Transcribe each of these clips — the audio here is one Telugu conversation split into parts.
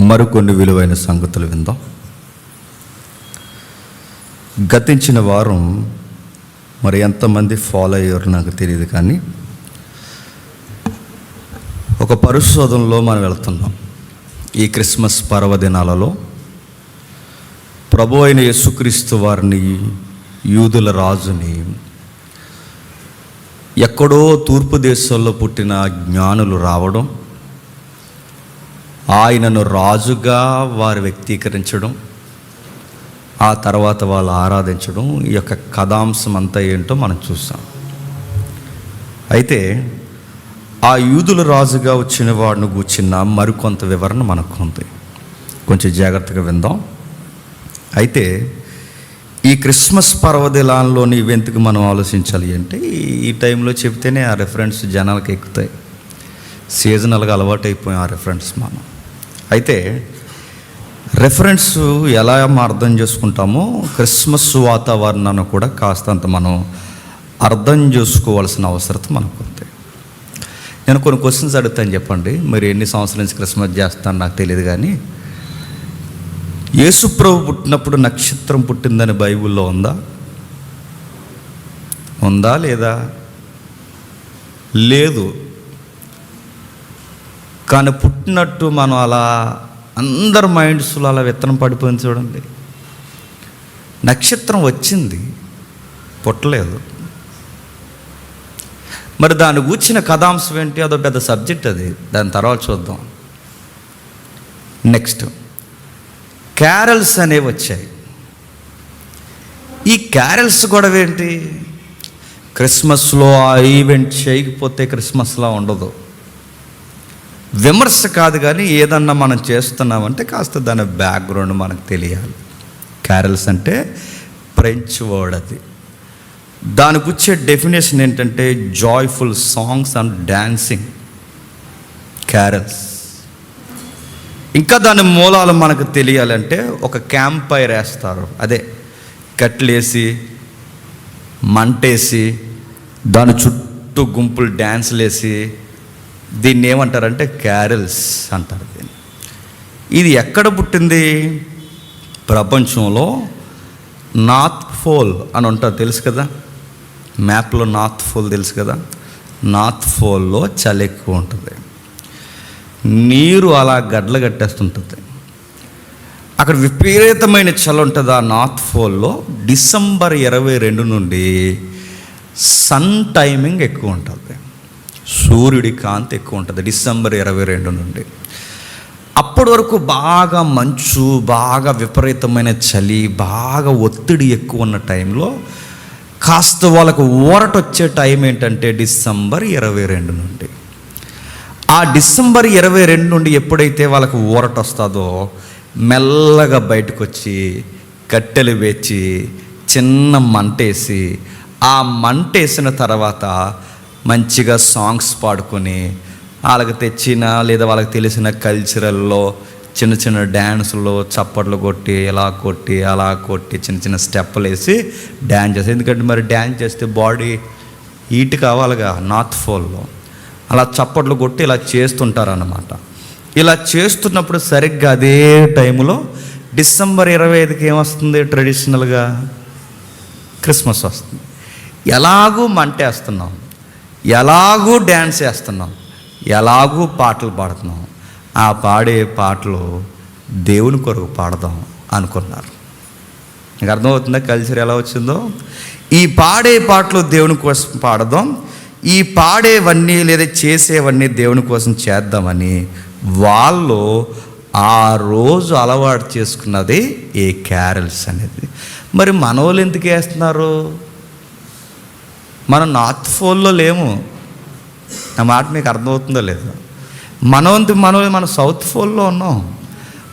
మరికొన్ని విలువైన సంగతులు విందాం. గతించిన వారం మరి ఎంతమంది ఫాలో అయ్యారో నాకు తెలియదు, కానీ ఒక పరిశోధనలో మనం వెళ్తున్నాం. ఈ క్రిస్మస్ పర్వదినాలలో ప్రభు అయిన యేసుక్రీస్తు వారిని, యూదుల రాజుని, ఎక్కడో తూర్పు దేశాల్లో పుట్టిన జ్ఞానులు రావడం, ఆయనను రాజుగా వారు వ్యక్తీకరించడం, ఆ తర్వాత వాళ్ళు ఆరాధించడం, ఈ యొక్క కథాంశం అంతా ఏంటో మనం చూసాం. అయితే ఆ యూదుల రాజుగా వచ్చిన వాడిని కూర్చున్న మరికొంత వివరణ మనకు ఉంది, కొంచెం జాగ్రత్తగా విందాం. అయితే ఈ క్రిస్మస్ పర్వదినాల్లోని ఈవెంట్కి మనం ఆలోచించాలి అంటే ఈ టైంలో చెప్తేనే ఆ రెఫరెన్స్ జనాలకు ఎక్కుతాయి. సీజనల్గా అలవాటు అయిపోయాం ఆ రెఫరెన్స్ మనం. అయితే రెఫరెన్స్ ఎలా అర్థం చేసుకుంటామో క్రిస్మస్ వాతావరణాన్ని కూడా కాస్తంత మనం అర్థం చేసుకోవాల్సిన అవసరం మనకు ఉంది. నేను కొన్ని క్వశ్చన్స్ అడుగుతాను, చెప్పండి. మరి ఎన్ని సంవత్సరాల నుంచి క్రిస్మస్ చేస్తాను నాకు తెలియదు, కానీ యేసుప్రభు పుట్టినప్పుడు నక్షత్రం పుట్టిందని బైబిల్లో ఉందా లేదా? లేదు. కానీ పుట్టినట్టు మనం అలా అందరి మైండ్స్లో అలా విత్తనం పడిపోయింది చూడండి. నక్షత్రం వచ్చింది, పుట్టలేదు. మరి దాని గూర్చిన కథాంశం ఏంటి? అదో పెద్ద సబ్జెక్ట్ అది, దాని తర్వాత చూద్దాం. నెక్స్ట్ క్యారల్స్ అనేవి వచ్చాయి. ఈ క్యారల్స్ గొడవ ఏంటి? క్రిస్మస్లో ఆ ఈవెంట్ చేయకపోతే క్రిస్మస్లా ఉండదు. విమర్శ కాదు, కానీ ఏదన్నా మనం చేస్తున్నామంటే కాస్త దాని బ్యాక్గ్రౌండ్ మనకు తెలియాలి. క్యారల్స్ అంటే ఫ్రెంచ్ వర్డ్, అది. దానికి వచ్చే డెఫినేషన్ ఏంటంటే joyful songs and dancing. Carols. ఇంకా దాని మూలాలు మనకు తెలియాలంటే ఒక క్యాంప్ ఫైర్ వేస్తారు, అదే కట్లేసి మంటేసి దాని చుట్టూ గుంపులు డ్యాన్సులు వేసి దీన్ని ఏమంటారంటే క్యారల్స్ అంటారు దీన్ని. ఇది ఎక్కడ పుట్టింది? ప్రపంచంలో నార్త్ పోల్ అని ఉంటుంది, తెలుసు కదా. మ్యాప్లో నార్త్ పోల్ తెలుసు కదా. నార్త్ పోల్లో చలి ఎక్కువ ఉంటుంది, నీరు అలా గడ్డలు కట్టేస్తుంటుంది. అక్కడ విపరీతమైన చలి ఉంటుంది ఆ నార్త్ పోల్లో. డిసెంబర్ 22 నుండి సన్ టైమింగ్ ఎక్కువ ఉంటుంది, సూర్యుడి కాంతి ఎక్కువ ఉంటుంది డిసెంబర్ 22 నుండి. అప్పటి వరకు బాగా మంచు, బాగా విపరీతమైన చలి, బాగా ఒత్తిడి ఎక్కువ ఉన్న టైంలో కాస్త వాళ్ళకు ఊరట వచ్చే టైం ఏంటంటే డిసెంబర్ 22 నుండి. ఆ డిసెంబర్ 22 నుండి ఎప్పుడైతే వాళ్ళకు ఊరట వస్తుందో మెల్లగా బయటకు వచ్చి కట్టెలు వేచి చిన్న మంటేసి, ఆ మంటేసిన తర్వాత మంచిగా సాంగ్స్ పాడుకొని వాళ్ళకి తెచ్చిన లేదా వాళ్ళకి తెలిసిన కల్చరల్లో చిన్న చిన్న డ్యాన్సుల్లో చప్పట్లు కొట్టి ఇలా కొట్టి అలా కొట్టి చిన్న చిన్న స్టెప్పులు వేసి డ్యాన్స్ చేస్తారు. ఎందుకంటే మరి డ్యాన్స్ చేస్తే బాడీ హీట్ కావాలిగా నార్త్ పోల్లో. అలా చప్పట్లు కొట్టి ఇలా చేస్తుంటారన్నమాట. ఇలా చేస్తున్నప్పుడు సరిగ్గా అదే టైంలో డిసెంబర్ 25కి ఏమొస్తుంది? ట్రెడిషనల్గా క్రిస్మస్ వస్తుంది. ఎలాగూ మంటేస్తున్నాం, ఎలాగూ డ్యాన్స్ చేస్తున్నాం, ఎలాగూ పాటలు పాడుతున్నాం. ఆ పాడే పాటలు దేవుని కొరకు పాడదాం అనుకున్నారు. మీకు అర్థమవుతుందా కల్చర్ ఎలా వచ్చిందో? ఈ పాడే పాటలు దేవుని కోసం పాడదాం, ఈ పాడేవన్నీ లేదా చేసేవన్నీ దేవుని కోసం చేద్దామని వాళ్ళు ఆ రోజు అలవాటు చేసుకున్నది ఈ క్యారల్స్ అనేది. మరి మనోళ్ళు ఎందుకు వేస్తున్నారు? మనం నార్త్ పోల్లో లేము. నా మాట మీకు అర్థమవుతుందో లేదో? మనోళ్ళు మన సౌత్ పోల్లో ఉన్నాం.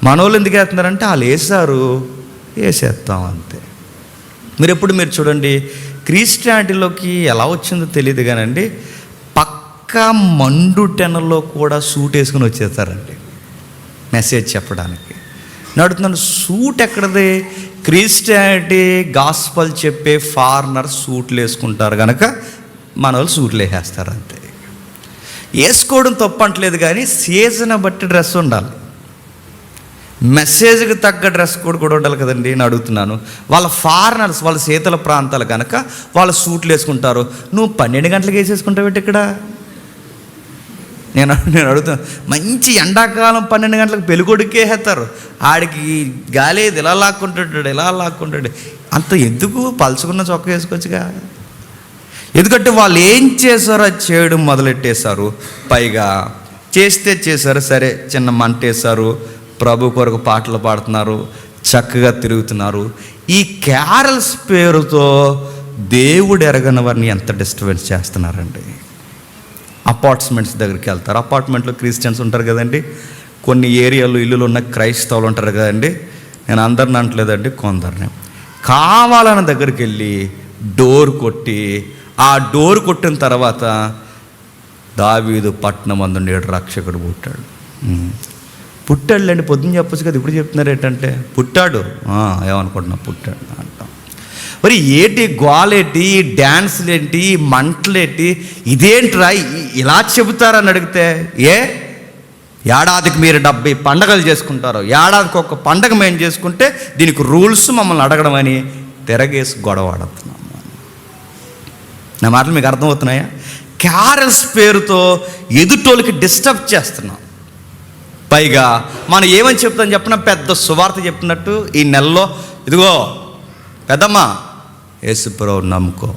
మనోళ్ళు ఎందుకు వేస్తున్నారంటే వాళ్ళు వేసారు, వేసేస్తాం అంతే. మీరు చూడండి, క్రిస్టియానిటీలోకి ఎలా వచ్చిందో తెలియదు కానండి, పక్కా మండు టెనల్లో కూడా సూట్ వేసుకుని వచ్చేస్తారండి మెసేజ్ చెప్పడానికి. నడుతున్నాను సూట్ ఎక్కడది? క్రిస్టియానిటీ గాస్పల్ చెప్పే ఫారినర్ సూట్లు వేసుకుంటారు కనుక మన వాళ్ళు సూట్లు వేసేస్తారు అంతే. వేసుకోవడం తప్పు అంటలేదు, కానీ సీజన్ బట్టి డ్రెస్ ఉండాలి. మెసేజ్కి తగ్గ డ్రెస్ కోడ్ కూడా ఉండాలి కదండి. నేను అడుగుతున్నాను. వాళ్ళ ఫారినర్స్, వాళ్ళ శీతల ప్రాంతాలు కనుక వాళ్ళ సూట్లు వేసుకుంటారు. నువ్వు 12 గంటలకు వేసేసుకుంటావు ఇక్కడ. నేను అడుగుతాను. మంచి ఎండాకాలం 12 గంటలకు పెళ్ళికొడుకే వేస్తారు. ఆడికి గాలేదు, ఇలా లాక్కుంటాడు. అంత ఎందుకు? పలుచుకున్న చొక్కా వేసుకోవచ్చుగా. ఎందుకంటే వాళ్ళు ఏం చేశారో అది చేయడం మొదలెట్టేశారు. పైగా చేశారు, సరే చిన్న మంట వేశారు, ప్రభు కొరకు పాటలు పాడుతున్నారు, చక్కగా తిరుగుతున్నారు. ఈ క్యారల్స్ పేరుతో దేవుడు ఎరగని వారిని ఎంత డిస్టర్బెన్స్ చేస్తున్నారండి. అపార్ట్మెంట్స్ దగ్గరికి వెళ్తారు. అపార్ట్మెంట్లో క్రిస్టియన్స్ ఉంటారు కదండి. కొన్ని ఏరియాలో ఇల్లులు ఉన్న క్రైస్తవులు ఉంటారు కదండి. నేను అందరిని అంటలేదండి, కొందరిని. కావాలని దగ్గరికి వెళ్ళి డోర్ కొట్టి, ఆ డోర్ కొట్టిన తర్వాత దావీదు పట్టణమందు నేడు రక్షకుడు పుట్టాడులేండి. పొద్దున్న చెప్పచ్చు కదా, ఇప్పుడు చెప్తున్నారు ఏంటంటే పుట్టాడు. ఏమనుకుంటున్నా, పుట్టాడు అంటాం. మరి ఏంటి గోలేంటి, డ్యాన్స్లేంటి, మంటలేంటి, ఇదేంట్రా ఇలా చెబుతారని అడిగితే, ఏడాదికి మీరు 70 పండగలు చేసుకుంటారు, ఏడాదికి ఒక పండగ మేము చేసుకుంటే దీనికి రూల్స్ మమ్మల్ని అడగడం అని తిరగేసి గొడవాడుతున్నాం. నా మాటలు మీకు అర్థమవుతున్నాయా? క్యారల్స్ పేరుతో ఎదుటోళ్ళకి డిస్టర్బ్ చేస్తున్నాం. పైగా మనం ఏమని చెప్తాం చెప్పిన, పెద్ద సువార్త చెప్పినట్టు ఈ నెలలో, ఇదిగో పెద్దమ్మ యేసుప్రభువు నమ్ముకో,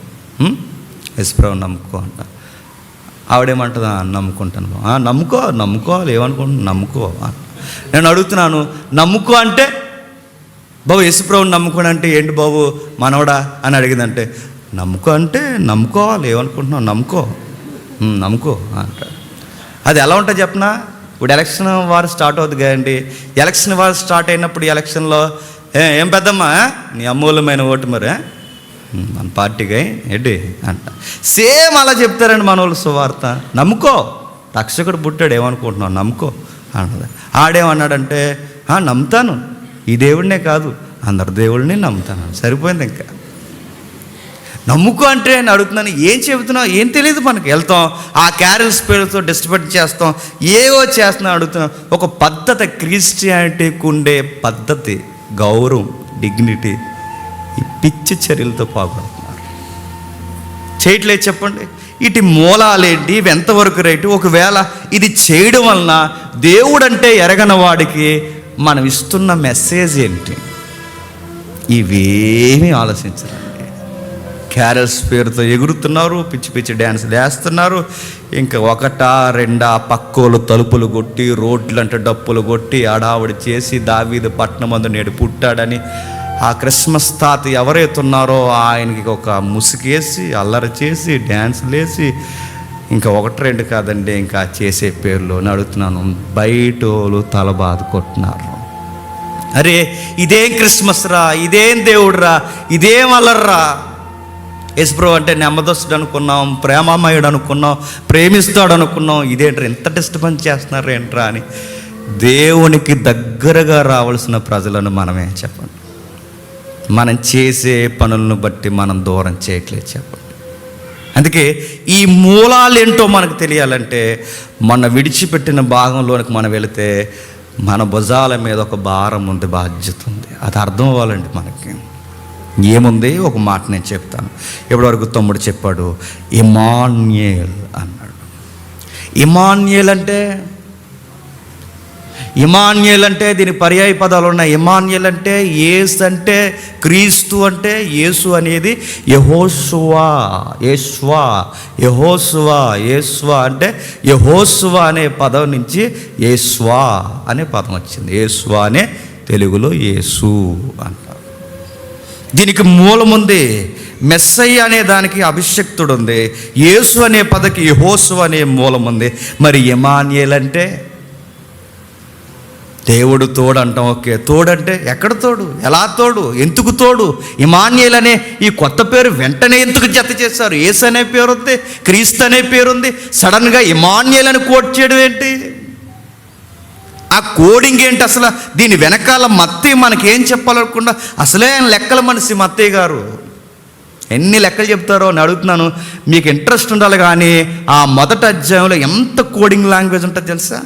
యేసుప్రభువు నమ్ముకో అంట. ఆవిడేమంటుందా, నమ్ముకుంటాను. నమ్ముకోవాలి, ఏమనుకుంటున్నా, నమ్ముకో. నేను అడుగుతున్నాను, నమ్ముకో అంటే బాబు యేసుప్రభువుని నమ్ముకోని అంటే ఏంటి బాబు మనవడా అని అడిగిందంటే, నమ్ముకో అంటే నమ్ముకోవాలి, ఏమనుకుంటున్నావు, నమ్ముకో అంట. అది ఎలా ఉంటుంది చెప్పనా? ఇప్పుడు ఎలక్షన్ వారు స్టార్ట్ అవుతుంది కదండి. ఎలక్షన్ వారు స్టార్ట్ అయినప్పుడు ఎలక్షన్లో ఏం పెద్దమ్మా నీ అమూల్యమైన ఓటు మరి మన పార్టీకి ఏంటి అంట. సేమ్ అలా చెప్తారండి మన వాళ్ళు సువార్త. నమ్ముకో, రక్షకుడు పుట్టాడు, ఏమనుకుంటున్నావు, నమ్ముకో అంటది. ఆడేమన్నాడంటే, నమ్ముతాను, ఈ దేవుడినే కాదు అందరు దేవుడిని నమ్ముతాను. సరిపోయింది. ఇంకా నమ్ముకో అంటే నేను అడుగుతున్నాను, ఏం చెబుతున్నావు, ఏం తెలియదు మనకి. వెళ్తాం, ఆ క్యారల్స్ పేరుతో డిస్టర్బ్ చేస్తాం, ఏవో చేస్తున్నాం. అడుగుతున్నాం, ఒక పద్ధతి, క్రిస్టియానిటీకి ఉండే పద్ధతి, గౌరవం, డిగ్నిటీ ఈ పిచ్చి చర్యలతో పాల్గొడుతున్నారు. చేయట్లేదు చెప్పండి. ఇటు మూలాలేంటి, ఇవి ఎంతవరకు రైటు? ఒకవేళ ఇది చేయడం వలన దేవుడంటే ఎరగని వాడికి మనం ఇస్తున్న మెసేజ్ ఏంటి? ఇవేమీ ఆలోచించరండి. క్యారల్స్ పేరుతో ఎగురుతున్నారు, పిచ్చి పిచ్చి డ్యాన్సులు వేస్తున్నారు. ఇంకా 1, 2 పక్కోలు తలుపులు కొట్టి, రోడ్లంటే డప్పులు కొట్టి హడావుడి చేసి దావీదు పట్టణమందు నేడు పుట్టాడని ఆ క్రిస్మస్ తాత ఎవరైతే ఉన్నారో ఆయనకి ఒక ముసుగేసి, అల్లరి చేసి, డ్యాన్సులు వేసి, ఇంకా 1, 2 కాదండి, ఇంకా చేసే పేర్లు అడుగుతున్నాను, బయటోళ్ళు తల బాదుకుంటున్నారు. అరే ఇదేం క్రిస్మస్ రా, ఇదేం దేవుడురా, ఇదేం అల్లర్రా. యేసుప్రభువు అంటే నెమ్మదస్తుడు అనుకున్నాం, ప్రేమమయుడు అనుకున్నాం, ప్రేమిస్తాడు అనుకున్నాం. ఇదేంట్రా ఇంత డిస్టర్బెన్స్ చేస్తున్నారు ఏంట్రా అని దేవునికి దగ్గరగా రావాల్సిన ప్రజలను మనమే చెప్పండి. మనం చేసే పనులను బట్టి మనం దూరం చేయట్లేదు చెప్పండి. అందుకే ఈ మూలాలు ఏంటో మనకు తెలియాలంటే మన విడిచిపెట్టిన భాగంలోనికి మనం వెళితే మన భుజాల మీద ఒక భారం ఉంది, బాధ్యత ఉంది. అది అర్థం అవ్వాలండి మనకి. ఏముంది? ఒక మాట నేను చెప్తాను. ఇప్పటివరకు తమ్ముడు చెప్పాడు, ఇమాన్యేల్ అన్నాడు. ఇమాన్యేల్ అంటే దీని పర్యాయ పదాలు ఉన్నాయి. ఇమాన్యేల్ అంటే యేసు, అంటే క్రీస్తు, అంటే యేసు అనేది యెహోషువా, యెహోషువా అంటే యెహోషువా అనే పదం నుంచి యేస్వా అనే పదం వచ్చింది. యేస్వా అనే తెలుగులో యేసు అంటారు. దీనికి మూలముంది. మెస్సయ్య అనే దానికి అభిషక్తుడు ఉంది. యేసు అనే పదకి యెహోషువ అనే మూలం ఉంది. మరి ఇమాన్యేల్ అంటే దేవుడు తోడు అంటాం. ఓకే, తోడంటే ఎక్కడ తోడు, ఎలా తోడు, ఎందుకు తోడు? ఇమాన్యేల్ అనే ఈ కొత్త పేరు వెంటనే ఎందుకు జత చేశారు? యేసు అనే పేరు ఉంది, క్రీస్తు అనే పేరు ఉంది, సడన్గా ఇమాన్యేల్ అని కోట్ చేయడం ఏంటి? ఆ కోడింగ్ ఏంటి అసలు? దీని వెనకాల మత్తయి మనకేం చెప్పాలనుకుండా అసలే లెక్కల మనిషి మత్తయి గారు. ఎన్ని లెక్కలు చెప్తారో అని అడుగుతున్నాను. మీకు ఇంట్రెస్ట్ ఉండాలి. కానీ ఆ మొదటి అధ్యాయంలో ఎంత కోడింగ్ లాంగ్వేజ్ ఉంటుందో తెలుసా?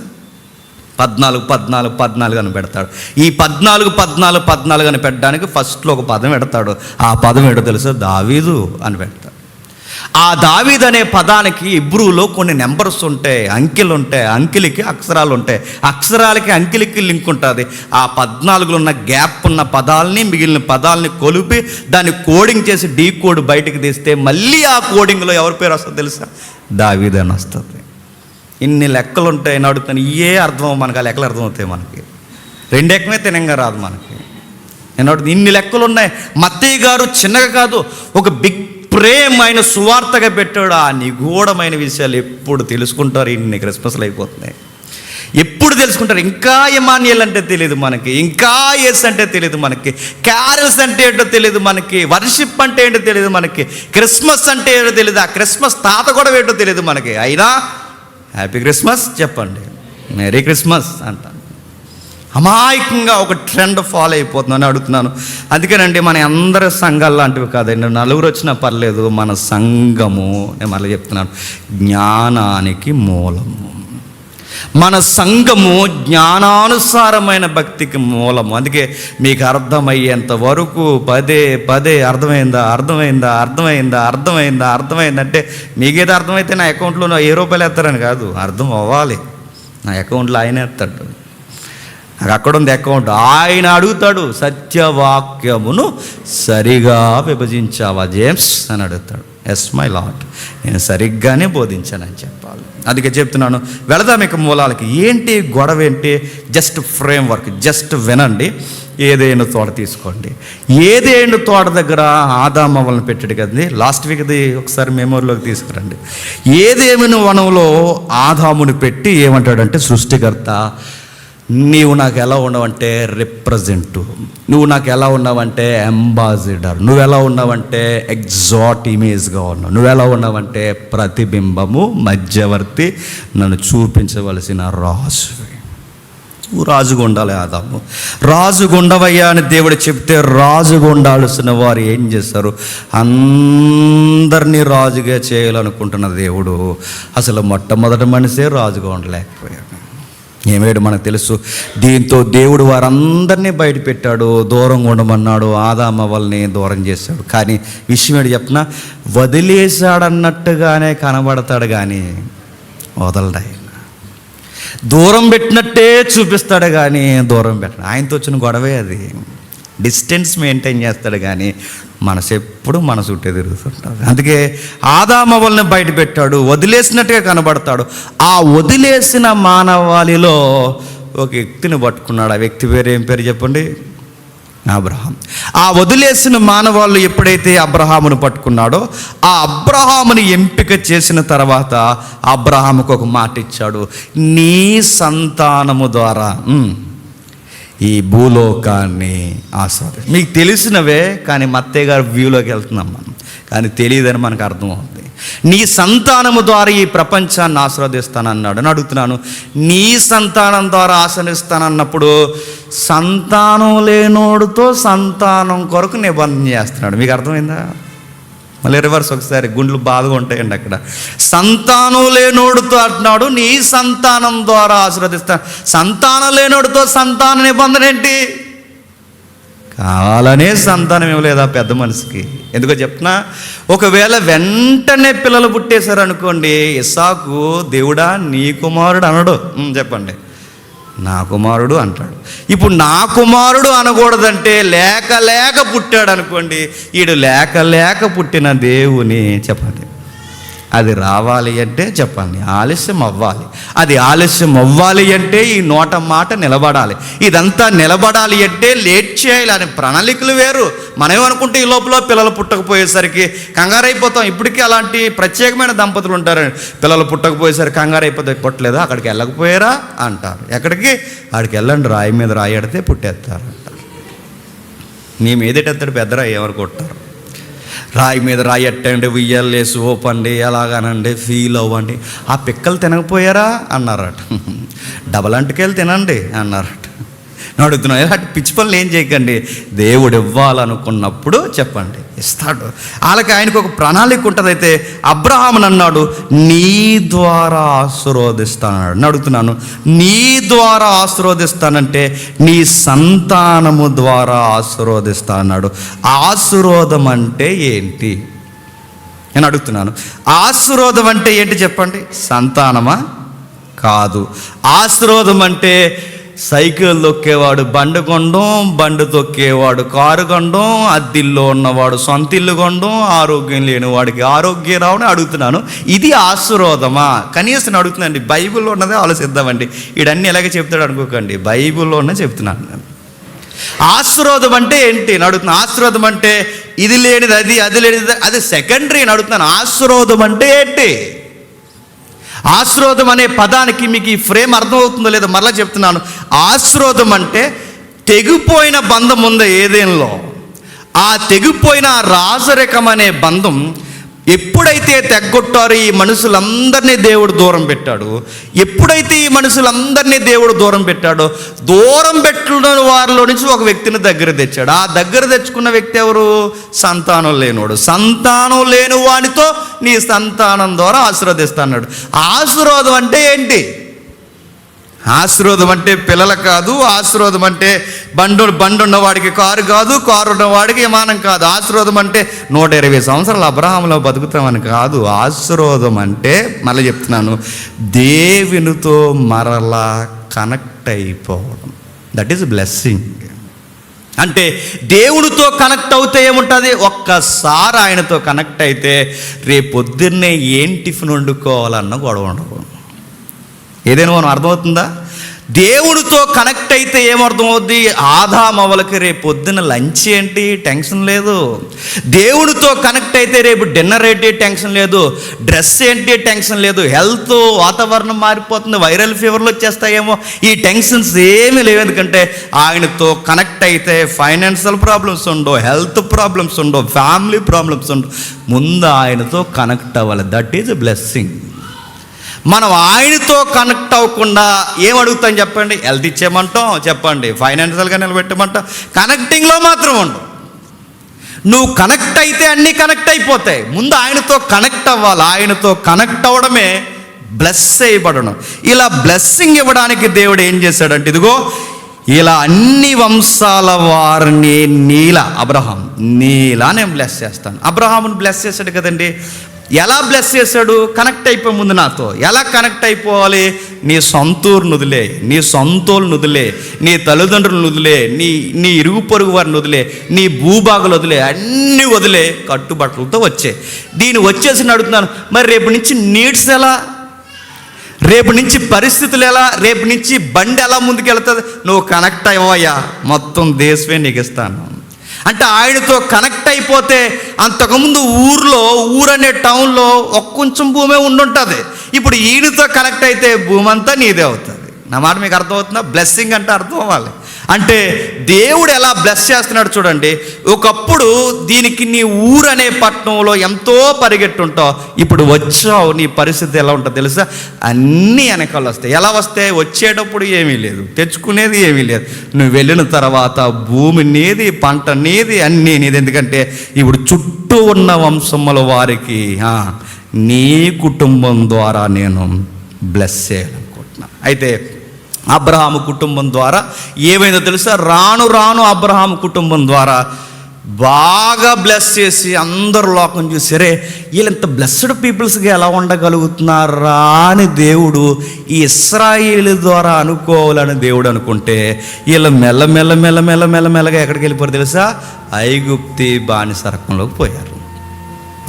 14 అని పెడతాడు. ఈ 14 అని పెట్టడానికి ఫస్ట్లో ఒక పదం పెడతాడు. ఆ పదం ఏంటో తెలుసు, దావీదు అని పెడతాడు. ఆ దావీదు అనే పదానికి ఇబ్రూలో కొన్ని నెంబర్స్ ఉంటాయి, అంకెలు ఉంటాయి, అంకెలకి అక్షరాలు ఉంటాయి, అక్షరాలకి అంకెలకి లింక్ ఉంటుంది. ఆ 14లో ఉన్న గ్యాప్ ఉన్న పదాలని మిగిలిన పదాలని కొలిపి దాన్ని కోడింగ్ చేసి డీ కోడ్ బయటకు తీస్తే మళ్ళీ ఆ కోడింగ్లో ఎవరి పేరు వస్తుందో తెలుసా, దావీదు అని వస్తుంది. ఇన్ని లెక్కలు ఉంటాయి అడుగుతాను, ఏ అర్థం మనకు, ఆ లెక్కలు అర్థమవుతాయి మనకి. 2 ఎక్కమే తినంగా రాదు మనకి. నేను అడుగుతాను, ఇన్ని లెక్కలు ఉన్నాయి. మత్తయ్య గారు చిన్నగా కాదు, ఒక బిగ్ ప్రేమ ఆయన సువార్తగా పెట్టాడు. ఆ నిగూఢమైన విషయాలు ఎప్పుడు తెలుసుకుంటారు? ఇన్ని క్రిస్మస్లు అయిపోతున్నాయి, ఎప్పుడు తెలుసుకుంటారు? ఇంకా ఎమాన్యుయల్ అంటే తెలియదు మనకి, ఇంకా యేసు అంటే తెలియదు మనకి, క్యారల్స్ అంటే ఏంటో తెలియదు మనకి, వర్షిప్ అంటే ఏంటో తెలియదు మనకి, క్రిస్మస్ అంటే ఏంటో తెలియదు, ఆ క్రిస్మస్ తాత కూడా ఏంటో తెలియదు మనకి. అయినా హ్యాపీ క్రిస్మస్ చెప్పండి, మేరీ క్రిస్మస్ అంటాను. అమాయకంగా ఒక ట్రెండ్ ఫాలో అయిపోతుందని అడుగుతున్నాను. అందుకేనండి మన అందరి సంఘాలు లాంటివి కాదండి, 4 వచ్చినా పర్లేదు, మన సంఘము, నేను మళ్ళీ చెప్తున్నాను, జ్ఞానానికి మూలము. మన సంఘము జ్ఞానానుసారమైన భక్తికి మూలము. అందుకే మీకు అర్థమయ్యేంత వరకు పదే అర్థమైందంటే మీకేదో అర్థమైతే నా అకౌంట్లో ఏ రూపాయలు వేస్తారని కాదు, అర్థం అవ్వాలి. నా అకౌంట్లో ఆయన వేస్తాడు, నాకు అక్కడ ఉంది అకౌంట్. ఆయన అడుగుతాడు, సత్యవాక్యమును సరిగా విభజించావా జేమ్స్ అని అడుగుతాడు. ఎస్ మై లార్డ్, నేను సరిగ్గానే బోధించానని చెప్పాలి. అందుకే చెప్తున్నాను, వెళదాం ఇక మూలాలకి. ఏంటి గొడవ ఏంటి? జస్ట్ ఫ్రేమ్ వర్క్, జస్ట్ వినండి. ఏదేను తోట తీసుకోండి. ఏదేను తోట దగ్గర ఆదాము అవ్వలను పెట్టాడు కదండి, లాస్ట్ వీక్ది ఒకసారి మెమోరీలోకి తీసుకురండి. ఏదేమిను వనంలో ఆదాముని పెట్టి ఏమంటాడంటే, సృష్టికర్త నీవు నాకు ఎలా ఉన్నావంటే రిప్రజెంటు, నువ్వు నాకు ఎలా ఉన్నావంటే అంబాసిడర్, నువ్వు ఎలా ఉన్నావంటే ఎగ్జాట్ ఇమేజ్గా ఉన్నావు, నువ్వు ఎలా ఉన్నావంటే ప్రతిబింబము, మధ్యవర్తి, నన్ను చూపించవలసిన రాజువి. నువ్వు రాజుగా ఉండాలి ఆదాము, రాజుగా ఉండవయ్యా అని దేవుడు చెప్తే, రాజుగా ఉండాల్సిన వారు ఏం చేస్తారు? అందరినీ రాజుగా చేయాలనుకుంటున్న దేవుడు అసలు మొట్టమొదటి మనిషే రాజుగా ఉండలేకపోయాడు. ఏమేడు మనకు తెలుసు. దీంతో దేవుడు వారందరినీ బయట పెట్టాడు, దూరంగా ఉండమన్నాడు, ఆదాము అవ్వల్ని దూరం చేశాడు. కానీ విషయం ఏంటి చెప్పిన, వదిలేశాడన్నట్టుగానే కనబడతాడు కానీ వదలడా. దూరం పెట్టినట్టే చూపిస్తాడు కానీ దూరం పెట్టాడు. ఆయనతో వచ్చిన గొడవే అది. డిస్టెన్స్ మెయింటైన్ చేస్తాడు కానీ మనసు ఎప్పుడు మన చుట్టే తిరుగుతుంటాడు. అందుకే ఆదాము అవ్వల్ని బయట పెట్టాడు, వదిలేసినట్టుగా కనబడతాడు. ఆ వదిలేసిన మానవాళిలో ఒక వ్యక్తిని పట్టుకున్నాడు. ఆ వ్యక్తి పేరు ఏం పేరు చెప్పండి? అబ్రహాం. ఆ వదిలేసిన మానవాళ్ళు ఎప్పుడైతే అబ్రహామును పట్టుకున్నాడో, ఆ అబ్రహాముని ఎంపిక చేసిన తర్వాత అబ్రహాముకు ఒక మాట ఇచ్చాడు, నీ సంతానము ద్వారా ఈ భూలోకాన్ని ఆస్వాది. మీకు తెలిసినవే కానీ మత్తయ్య గారి వ్యూలోకి వెళ్తున్నాం మనం, కానీ తెలియదని మనకు అర్థమవుతుంది. నీ సంతానము ద్వారా ఈ ప్రపంచాన్ని ఆస్వాదిస్తానన్నాడు అని అడుగుతున్నాను. నీ సంతానం ద్వారా ఆస్వాదిస్తానన్నప్పుడు సంతానం లేనోడుతో సంతానం కొరకు నిబంధన చేస్తున్నాడు. మీకు అర్థమైందా? మళ్ళీ రివర్స్ ఒకసారి, గుండెలు బాధగా ఉంటాయండి అక్కడ. సంతానం లేనోడుతో అంటున్నాడు, నీ సంతానం ద్వారా ఆశీర్వదిస్తాను. సంతానం లేనోడుతో సంతాన నిబంధన ఏంటి? కావాలనే సంతానం ఇవ్వలేదా పెద్ద మనిషికి? ఎందుకో చెప్తున్నా, ఒకవేళ వెంటనే పిల్లలు పుట్టేశారు అనుకోండి, ఇస్సాకు దేవుడా నీ కుమారుడు అనడు, చెప్పండి, నా కుమారుడు అంటాడు. ఇప్పుడు నా కుమారుడు అనకూడదంటే లేక పుట్టాడు అనుకోండి, ఈడు లేక పుట్టిన దేవుని చెప్పండి, అది రావాలి అంటే చెప్పండి ఆలస్యం అవ్వాలి. అది ఆలస్యం అవ్వాలి అంటే ఈ నోట మాట నిలబడాలి. ఇదంతా నిలబడాలి అంటే లేట్ చేయాలి అని ప్రణాళికలు వేరు. మనం ఏమనుకుంటే ఈ లోపల పిల్లలు పుట్టకపోయేసరికి కంగారైపోతాం. ఇప్పటికీ అలాంటి ప్రత్యేకమైన దంపతులు ఉంటారు, పిల్లలు పుట్టకపోయేసరికి కంగారైపోతే పుట్టలేదా, అక్కడికి వెళ్ళకపోయారా అంటారు. ఎక్కడికి? అక్కడికి వెళ్ళండి, రాయి మీద రాయి ఎడితే పుట్టేస్తారు అంటారు. నీ మీదేటెత్తాడు పెద్ద రాయి ఎవరు కొట్టారు? రాయి మీద రాయి ఎట్టండి, ఉయ్యాలేసి ఓపండి, ఎలాగనండి, ఫీల్ అవ్వండి. ఆ పిక్కలు తినకపోయారా అన్నారట. డబల్ అంటుకెళ్ళి తినండి అన్నారట. అడుగుతున్నాను. ఇలాంటి పిచ్చి పనులు ఏం చేయకండి. దేవుడు ఇవ్వాలనుకున్నప్పుడు చెప్పండి, ఇస్తాడు. వాళ్ళకి ఆయనకు ఒక ప్రణాళిక ఉంటుంది. అయితే అబ్రహామును అన్నాడు, నీ ద్వారా ఆశీర్వదిస్తానన్నాడు. అడుగుతున్నాను, నీ ద్వారా ఆశీర్వదిస్తానంటే నీ సంతానము ద్వారా ఆశీర్వదిస్తానన్నాడు. ఆశీర్వాదం అంటే ఏంటి నేను అడుగుతున్నాను. ఆశీర్వాదం అంటే ఏంటి చెప్పండి? సంతానమా? కాదు. ఆశీర్వాదం అంటే సైకిల్ తొక్కేవాడు బండి కొనడం, బండి తొక్కేవాడు కారు కొనడం, అద్దిల్లో ఉన్నవాడు సొంత ఇల్లు కొనడం, ఆరోగ్యం లేని వాడికి ఆరోగ్యం రావని అడుగుతున్నాను. ఇది ఆశీర్వాదమా? కనీసం అడుగుతున్నాండి. బైబిల్లో ఉన్నదే ఆలోచిద్దామండి. వీడన్నీ ఎలాగే చెప్తాడు అనుకోకండి, బైబిల్లో ఉన్నదే చెప్తున్నాను నేను. ఆశీర్వాదం అంటే ఏంటి అని అడుగుతున్నాను. ఆశీర్వాదం అంటే ఇది లేనిది అది, అది లేనిది అది సెకండరీ అని అడుగుతున్నాను. ఆశీర్వాదం అంటే ఏంటి? ఆశీర్వాదం అనే పదానికి మీకు ఈ ఫ్రేమ్ అర్థమవుతుందో లేదో మరలా చెప్తున్నాను. ఆశీర్వాదం అంటే తెగిపోయిన బంధం ఉంది ఏదేంలో. ఆ తెగిపోయిన రాజరికం అనే బంధం ఎప్పుడైతే తెగ్గొట్టారో ఈ మనుషులందరినీ దేవుడు దూరం పెట్టాడు. ఎప్పుడైతే ఈ మనుషులందరినీ దేవుడు దూరం పెట్టాడో, దూరం పెట్టిన వారిలో నుంచి ఒక వ్యక్తిని దగ్గర తెచ్చాడు. ఆ దగ్గర తెచ్చుకున్న వ్యక్తి ఎవరు? సంతానం లేనివాడు. సంతానం లేని వాడితో నీ సంతానం ద్వారా ఆశీర్వదిస్తాడు. ఆశీర్వాదం అంటే ఏంటి? ఆశీర్వాదం అంటే పిల్లలు కాదు. ఆశీర్వాదం అంటే బండి ఉన్నవాడికి కారు కాదు, కారు ఉన్నవాడికి విమానం కాదు. ఆశీర్వాదం అంటే 120 సంవత్సరాలు అబ్రహాంలో బతుకుతామని కాదు. ఆశీర్వాదం అంటే మళ్ళీ చెప్తున్నాను, దేవునితో మరలా కనెక్ట్ అయిపోవడం. That is blessing. అంటే దేవునితో కనెక్ట్ అవుతే ఏముంటుంది? ఒక్కసారి ఆయనతో కనెక్ట్ అయితే రేపొద్దున్నే ఏం టిఫిన్ వండుకోవాలన్న గొడవ ఉండదు. ఏదైనా మనం అర్థమవుతుందా? దేవుడితో కనెక్ట్ అయితే ఏమర్థమవుద్ది? ఆదామవ్వలకి రేపు పొద్దున్న లంచ్ ఏంటి టెన్షన్ లేదు. దేవుడితో కనెక్ట్ అయితే రేపు డిన్నర్ ఏంటి టెన్షన్ లేదు. డ్రెస్ ఏంటి టెన్షన్ లేదు. హెల్త్ వాతావరణం మారిపోతుంది, వైరల్ ఫీవర్లు వచ్చేస్తాయేమో, ఈ టెన్షన్స్ ఏమీ లేవు. ఎందుకంటే ఆయనతో కనెక్ట్ అయితే ఫైనాన్షియల్ ప్రాబ్లమ్స్ ఉండవు, హెల్త్ ప్రాబ్లమ్స్ ఉండవు, ఫ్యామిలీ ప్రాబ్లమ్స్ ఉండవు. ముందు ఆయనతో కనెక్ట్ అవ్వాలి. That is a blessing. మనం ఆయనతో కనెక్ట్ అవ్వకుండా ఏమడుగుతాం చెప్పండి? హెల్త్ ఇచ్చేయమంటాం చెప్పండి, ఫైనాన్షియల్గా నిలబెట్టమంటాం, కనెక్టింగ్లో మాత్రం ఉండవు. నువ్వు కనెక్ట్ అయితే అన్నీ కనెక్ట్ అయిపోతాయి. ముందు ఆయనతో కనెక్ట్ అవ్వాలి. ఆయనతో కనెక్ట్ అవ్వడమే బ్లెస్ చేయబడడం. ఇలా బ్లెస్సింగ్ ఇవ్వడానికి దేవుడు ఏం చేశాడంటే, ఇదిగో ఇలా అన్ని వంశాల వారిని అబ్రహాం నేను బ్లెస్ చేస్తాను. అబ్రహామును బ్లెస్ చేశాడు కదండి. ఎలా బ్లెస్ చేశాడు? కనెక్ట్ అయిపోయి ముందు నాతో. ఎలా కనెక్ట్ అయిపోవాలి? నీ సొంతూరును వదిలే, నీ సొంతోళ్ళను వదిలే, నీ తల్లిదండ్రులను వదిలే, నీ ఇరుగు పొరుగు వారిని వదిలే, నీ భూభాగాలు వదిలే, అన్నీ వదిలే, కట్టుబట్టలతో వచ్చే. దీన్ని వచ్చేసి అడుగుతున్నాను, మరి రేపు నుంచి నీడ్స్ ఎలా? రేపు నుంచి పరిస్థితులు ఎలా? రేపు నుంచి బండి ఎలా ముందుకెళ్తుంది? నువ్వు కనెక్ట్ అయ్యవయ్యా, మొత్తం దేశమే నీకు ఇస్తాను అంటే. ఆయనతో కనెక్ట్ అయిపోతే అంతకుముందు ఊరనే టౌన్లో కొంచెం భూమే ఉండుంటుంది. ఇప్పుడు ఈయనతో కనెక్ట్ అయితే భూమి అంతా నీదే అవుతుంది. నా మాట మీకు అర్థమవుతుందా? బ్లెస్సింగ్ అంటే అర్థం అవ్వాలి. అంటే దేవుడు ఎలా బ్లెస్ చేస్తున్నాడు చూడండి. ఒకప్పుడు దీనికి నీ ఊరనే పట్టణంలో ఎంతో పరిగెట్టుంటావు, ఇప్పుడు వచ్చావు, నీ పరిస్థితి ఎలా ఉంటుందో తెలుసా? అన్నీ వెనకాల వస్తాయి. ఎలా వస్తాయి? వచ్చేటప్పుడు ఏమీ లేదు, తెచ్చుకునేది ఏమీ లేదు. నువ్వు వెళ్ళిన తర్వాత భూమి నీది, పంట నీది, అన్నీ నీది. ఎందుకంటే ఇప్పుడు చుట్టూ ఉన్న వంశముల వారికి నీ కుటుంబం ద్వారా నేను బ్లెస్ చేయాలనుకుంటున్నాను. అయితే అబ్రహాము కుటుంబం ద్వారా ఏమైందో తెలుసా? రాను అబ్రహాము కుటుంబం ద్వారా బాగా బ్లెస్ చేసి అందరు లోకం చూసారే, వీళ్ళు ఇంత బ్లెస్డ్ పీపుల్స్గా ఎలా ఉండగలుగుతున్నారా అని దేవుడు ఈ ఇశ్రాయేలు ద్వారా అనుకోవాలని దేవుడు అనుకుంటే, వీళ్ళు మెల్లమెల్లగా ఎక్కడికి వెళ్ళిపోయారు తెలుసా? ఐగుప్తి బానిసరకంలోకి పోయారు.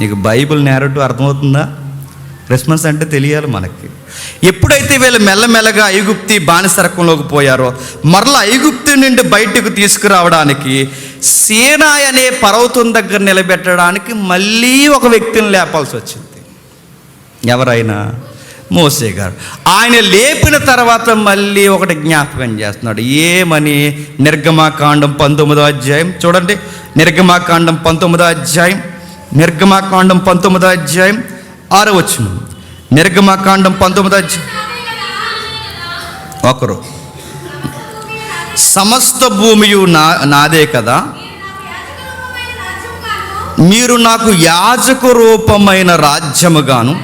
నీకు బైబిల్ నేరేటివ్ అర్థమవుతుందా? క్రిస్మస్ అంటే తెలియాలి మనకి. ఎప్పుడైతే వీళ్ళు మెల్లమెల్లగా ఐగుప్తి బానిసరకంలోకి పోయారో, మరలా ఐగుప్తి నుండి బయటకు తీసుకురావడానికి సీనాయి అనే పర్వతం దగ్గర నిలబెట్టడానికి మళ్ళీ ఒక వ్యక్తిని లేపాల్సి వచ్చింది. ఎవరైనా? మోసే గారు. ఆయన లేపిన తర్వాత మళ్ళీ ఒకటి జ్ఞాపకం చేస్తున్నాడు. ఏమని? నిర్గమాకాండం 19వ అధ్యాయం చూడండి. నిర్గమాకాండం 19వ అధ్యాయం 6వ వచనం. నిర్గమాకాండం 19వ అధ్యాయం. ఒకరు సమస్త భూమియు నాదే కదా, మీరు నాకు యాజక రూపమైన రాజ్యముగాను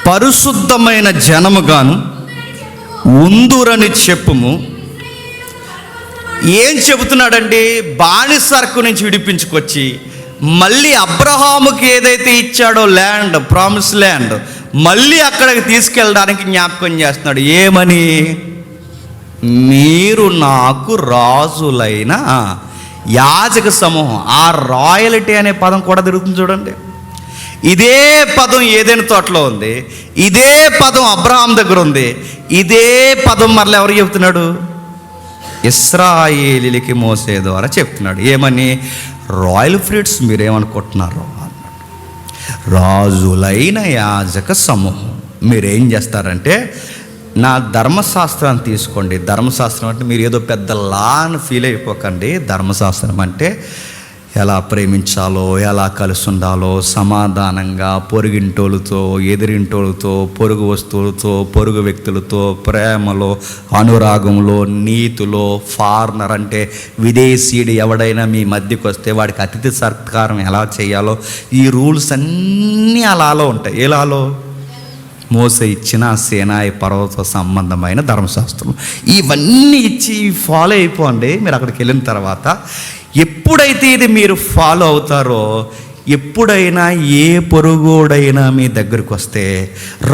పరిశుద్ధమైన జనముగాను ఉందురని చెప్పుము. ఏం చెబుతున్నాడండి? బానిసర్కు నుంచి విడిపించుకొచ్చి మళ్ళీ అబ్రహాముకి ఏదైతే ఇచ్చాడో ల్యాండ్, ప్రామిస్ ల్యాండ్, మళ్ళీ అక్కడికి తీసుకెళ్ళడానికి జ్ఞాపకం చేస్తున్నాడు. ఏమని? మీరు నాకు రాజులైన యాజక సమూహం. ఆ రాయల్టీ అనే పదం కూడా తిరుగుతుంది చూడండి. ఇదే పదం ఏదైనా తోటలో ఉంది, ఇదే పదం అబ్రహాం దగ్గర ఉంది, ఇదే పదం మరలా ఎవరు చెప్తున్నాడు? ఇశ్రాయేలీలకి మోసే ద్వారా చెప్తున్నాడు. ఏమని? రాయల్ ఫ్రూట్స్ మీరేమనుకుంటున్నారు అన్నాడు. రాజులైన యాజక సమూహం. మీరేం చేస్తారంటే, నా ధర్మశాస్త్రాన్ని తీసుకోండి. ధర్మశాస్త్రం అంటే మీరు ఏదో పెద్ద లా అని ఫీల్ అయిపోకండి. ధర్మశాస్త్రం అంటే ఎలా ప్రేమించాలో, ఎలా కలిసి ఉండాలో, సమాధానంగా పొరుగింటోళ్ళతో, ఎదిరింటోళ్ళతో, పొరుగు వస్తువులతో, పొరుగు వ్యక్తులతో, ప్రేమలో, అనురాగంలో, నీతిలో, ఫారినర్ అంటే విదేశీయుడు ఎవడైనా మీ మధ్యకు వస్తే వాడికి అతిథి సత్కారం ఎలా చేయాలో, ఈ రూల్స్ అన్నీ అలాలో ఉంటాయి. ఎలాలో? మోసే ఇచ్చిన సేనాయి పర్వత సంబంధమైన ధర్మశాస్త్రం. ఇవన్నీ ఇచ్చి ఫాలో అయిపోండి. మీరు అక్కడికి వెళ్ళిన తర్వాత ఎప్పుడైతే ఇది మీరు ఫాలో అవుతారో, ఎప్పుడైనా ఏ పొరుగుడైనా మీ దగ్గరికి వస్తే,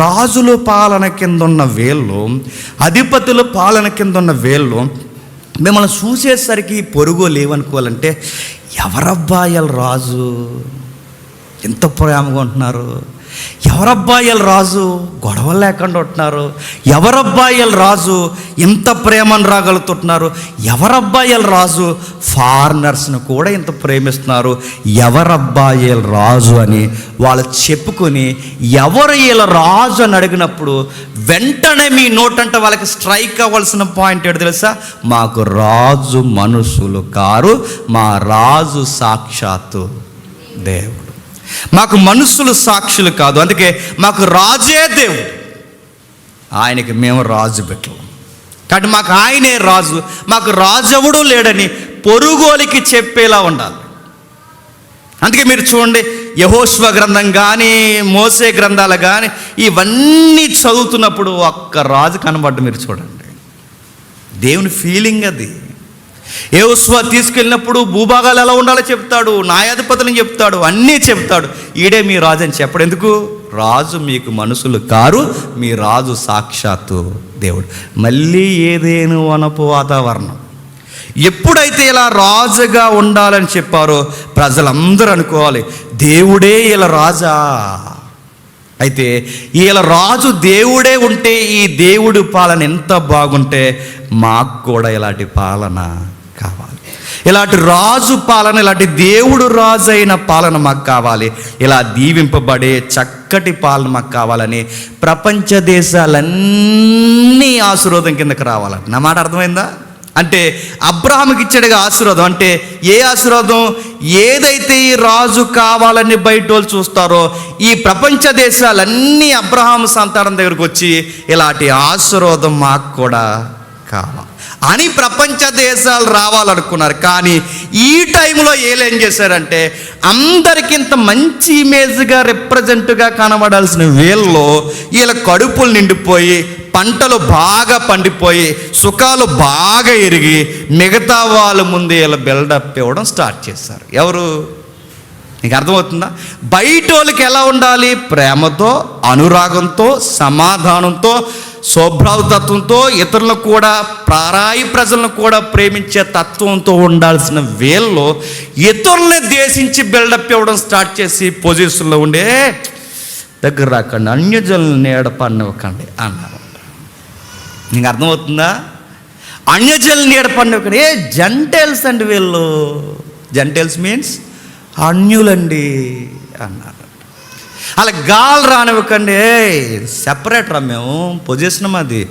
రాజుల పాలన కింద ఉన్న వేళ్ళు, అధిపతుల పాలన కింద ఉన్న వేళ్ళు మిమ్మల్ని చూసేసరికి పొరుగు లేవనుకోవాలంటే, ఎవరబ్బాయిల రాజు ఎంత ప్రేమగా ఉంటున్నారు, ఎవరబ్బాయిల రాజు గొడవలు లేకుండా ఉంటున్నారు, ఎవరబ్బాయిల రాజు ఎంత ప్రేమను రాగలుగుతున్నారు, ఎవరబ్బాయిల రాజు ఫారినర్స్ను కూడా ఇంత ప్రేమిస్తున్నారు, ఎవరబ్బాయిల రాజు అని వాళ్ళు చెప్పుకొని ఎవరు వీళ్ళ రాజు అని అడిగినప్పుడు వెంటనే మీ నోటంటే వాళ్ళకి స్ట్రైక్ అవ్వాల్సిన పాయింట్ ఏంటో తెలుసా? మాకు రాజు మనుషులు కారు, మా రాజు సాక్షాత్తు దేవుడు. మాకు మనుషులు సాక్షులు కాదు, అందుకే మాకు రాజే దేవుడు, ఆయనకి మేము రాజు పెట్టాం కాబట్టి మాకు ఆయనే రాజు, మాకు రాజెవడూ లేడని పొరుగోలికి చెప్పేలా ఉండాలి. అందుకే మీరు చూడండి, యెహోషువ గ్రంథం కానీ, మోసే గ్రంథాలు కానీ ఇవన్నీ చదువుతున్నప్పుడు ఒక్క రాజు కనబడ్డ మీరు చూడండి. దేవుని ఫీలింగ్ అది. యెహోషువ తీసుకెళ్ళినప్పుడు భూభాగాలు ఎలా ఉండాలో చెప్తాడు, న్యాయాధిపతులను చెప్తాడు, అన్నీ చెప్తాడు. ఈడే మీ రాజు అని చెప్పడు. ఎందుకు? రాజు మీకు మనుషులు కారు, మీ రాజు సాక్షాత్తు దేవుడు. మళ్ళీ ఏదేను వనపు వాతావరణం. ఎప్పుడైతే ఇలా రాజుగా ఉండాలని చెప్పారో ప్రజలందరూ అనుకోవాలి, దేవుడే ఇలా రాజా. అయితే వీళ్ళ రాజు దేవుడే ఉంటే, ఈ దేవుడి పాలన ఎంత బాగుంటే మాకు కూడా ఇలాంటి పాలన కావాలి, ఇలాంటి రాజు పాలన, ఇలాంటి దేవుడు రాజు అయిన పాలన మాకు కావాలి, ఇలా దీవింపబడే చక్కటి పాలన మాకు కావాలని ప్రపంచ దేశాలన్నీ ఆశీర్వాదం కిందకి రావాలంట. నా మాట అర్థమైందా? అంటే అబ్రహాముకి ఇచ్చాడుగా ఆశీర్వాదం. అంటే ఏ ఆశీర్వాదం? ఏదైతే ఈ రాజు కావాలని బయట వాళ్ళు చూస్తారో, ఈ ప్రపంచ దేశాలన్నీ అబ్రహాము సంతానం దగ్గరకు వచ్చి ఇలాంటి ఆశీర్వాదం మాకు కూడా కావాలి అని ప్రపంచ దేశాలు రావాలనుకున్నారు. కానీ ఈ టైంలో ఏం చేశారంటే, అందరికింత మంచి ఇమేజ్గా రిప్రజెంట్గా కనబడాల్సిన వీళ్ళలో వీళ్ళ కడుపులు నిండిపోయి, పంటలు బాగా పండిపోయి, సుఖాలు బాగా ఎరిగి, మిగతా వాళ్ళ ముందు వీళ్ళ బిల్డప్ ఇవ్వడం స్టార్ట్ చేశారు. ఎవరు? నీకు అర్థమవుతుందా? బయట వాళ్ళకి ఎలా ఉండాలి? ప్రేమతో, అనురాగంతో, సమాధానంతో, స్వభావతత్వంతో, ఇతరులను కూడా, పరాయి ప్రజలను కూడా ప్రేమించే తత్వంతో ఉండాల్సిన వీళ్ళు ఇతరులని దేశించి బిల్డప్ ఇవ్వడం స్టార్ట్ చేసి పొజిషన్లో ఉండే, దగ్గర రాకండి, అన్యజనులను నీడపడివ్వకండి అన్నారు. నీకు అర్థమవుతుందా? అన్యజనులు నీడపడివ్వకండి. జెంటైల్స్ అండి వీళ్ళు. జెంటైల్స్ మీన్స్ అన్యులండి అన్నారు. అలా గాలు రానివ్వకండి. సెపరేట్ రా, మేము పొజిషన్ అది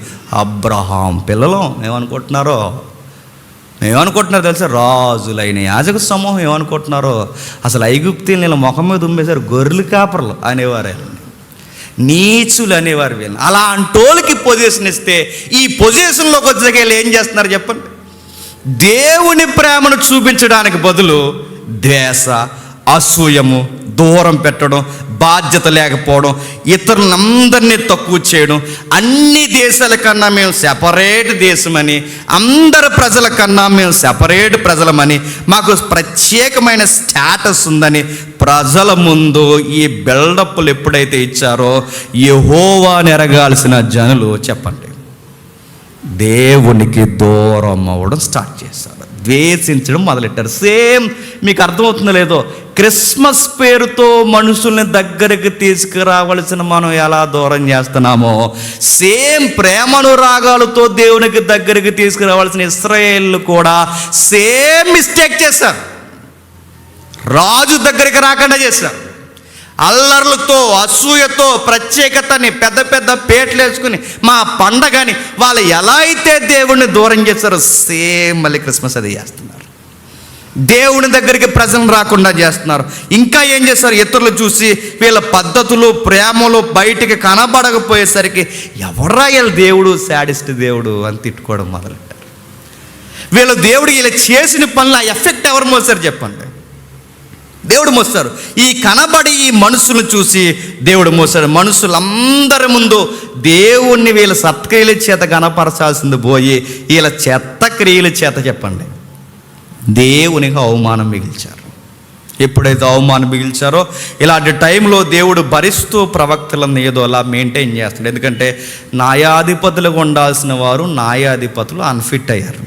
అబ్రహాం పిల్లలం. ఏమనుకుంటున్నారో తెలుసా? రాజులైన యాజక సమూహం ఏమనుకుంటున్నారో? అసలు ఐగుప్తీలు నీళ్ళ ముఖం మీద ఉమ్మేశారు. గొర్రెలు కాపర్లు అనేవారు, నీచులు అనేవారు వీళ్ళు. అలా అంటోళ్ళకి పొజిషన్ ఇస్తే, ఈ పొజిషన్లోకి వచ్చాక వీళ్ళు ఏం చేస్తున్నారు చెప్పండి? దేవుని ప్రేమను చూపించడానికి బదులు ద్వేష, అసూయము, దూరం పెట్టడం, బాధ్యత లేకపోవడం, ఇతరులందరినీ తక్కువ చేయడం, అన్ని దేశాల కన్నా మేము సెపరేట్ దేశమని, అందరి ప్రజల కన్నా మేము సెపరేట్ ప్రజలమని, మాకు ప్రత్యేకమైన స్టేటస్ ఉందని ప్రజల ముందు ఈ బిల్డప్లు ఎప్పుడైతే ఇచ్చారో యెహోవాను ఎరగాల్సిన జనులు చెప్పండి దేవునికి దూరం అవ్వడం స్టార్ట్ చేశారు, ద్వేషించడం మొదలెట్టారు. సేమ్ మీకు అర్థమవుతుందో లేదో, క్రిస్మస్ పేరుతో మనుషుల్ని దగ్గరికి తీసుకురావలసిన మనం ఎలా దూరం చేస్తున్నామో, సేమ్ ప్రేమనురాగాలతో దేవునికి దగ్గరికి తీసుకురావాల్సిన ఇశ్రాయేలు కూడా సేమ్ మిస్టేక్ చేశారు. రాజు దగ్గరికి రాకుండా చేశారు. అల్లర్లతో, అసూయతో, ప్రత్యేకతని పెద్ద పెద్ద పేట్లు వేసుకుని మా పండగని వాళ్ళు ఎలా అయితే దేవుణ్ణి దూరం చేస్తారో సేమ్ మళ్ళీ క్రిస్మస్ అది చేస్తున్నారు. దేవుని దగ్గరికి ప్రజలు రాకుండా చేస్తున్నారు. ఇంకా ఏం చేస్తారు, ఇతరులు చూసి వీళ్ళ పద్ధతులు, ప్రేమలు బయటికి కనబడకపోయేసరికి ఎవరా వీళ్ళ దేవుడు, శాడిస్ట్ దేవుడు అని తిట్టుకోవడం మొదలెట్టారు. వీళ్ళ దేవుడు వీళ్ళు చేసిన పనులు ఆ ఎఫెక్ట్ ఎవరు మోసారు చెప్పండి? దేవుడు మోస్తారు. ఈ కనబడి ఈ మనుషులను చూసి దేవుడు మోసాడు. మనుషులందరి ముందు దేవుణ్ణి వీళ్ళ సత్క్రియల చేత గణపరచాల్సింది పోయి వీళ్ళ చెత్త క్రియల చేత చెప్పండి దేవునికి అవమానం మిగిల్చారు. ఎప్పుడైతే అవమానం మిగిల్చారో ఇలాంటి టైంలో దేవుడు భరిస్తూ ప్రవక్తలను ఏదో అలా మెయింటైన్ చేస్తాడు. ఎందుకంటే న్యాయాధిపతులుగా ఉండాల్సిన వారు న్యాయాధిపతులు అన్ఫిట్ అయ్యారు.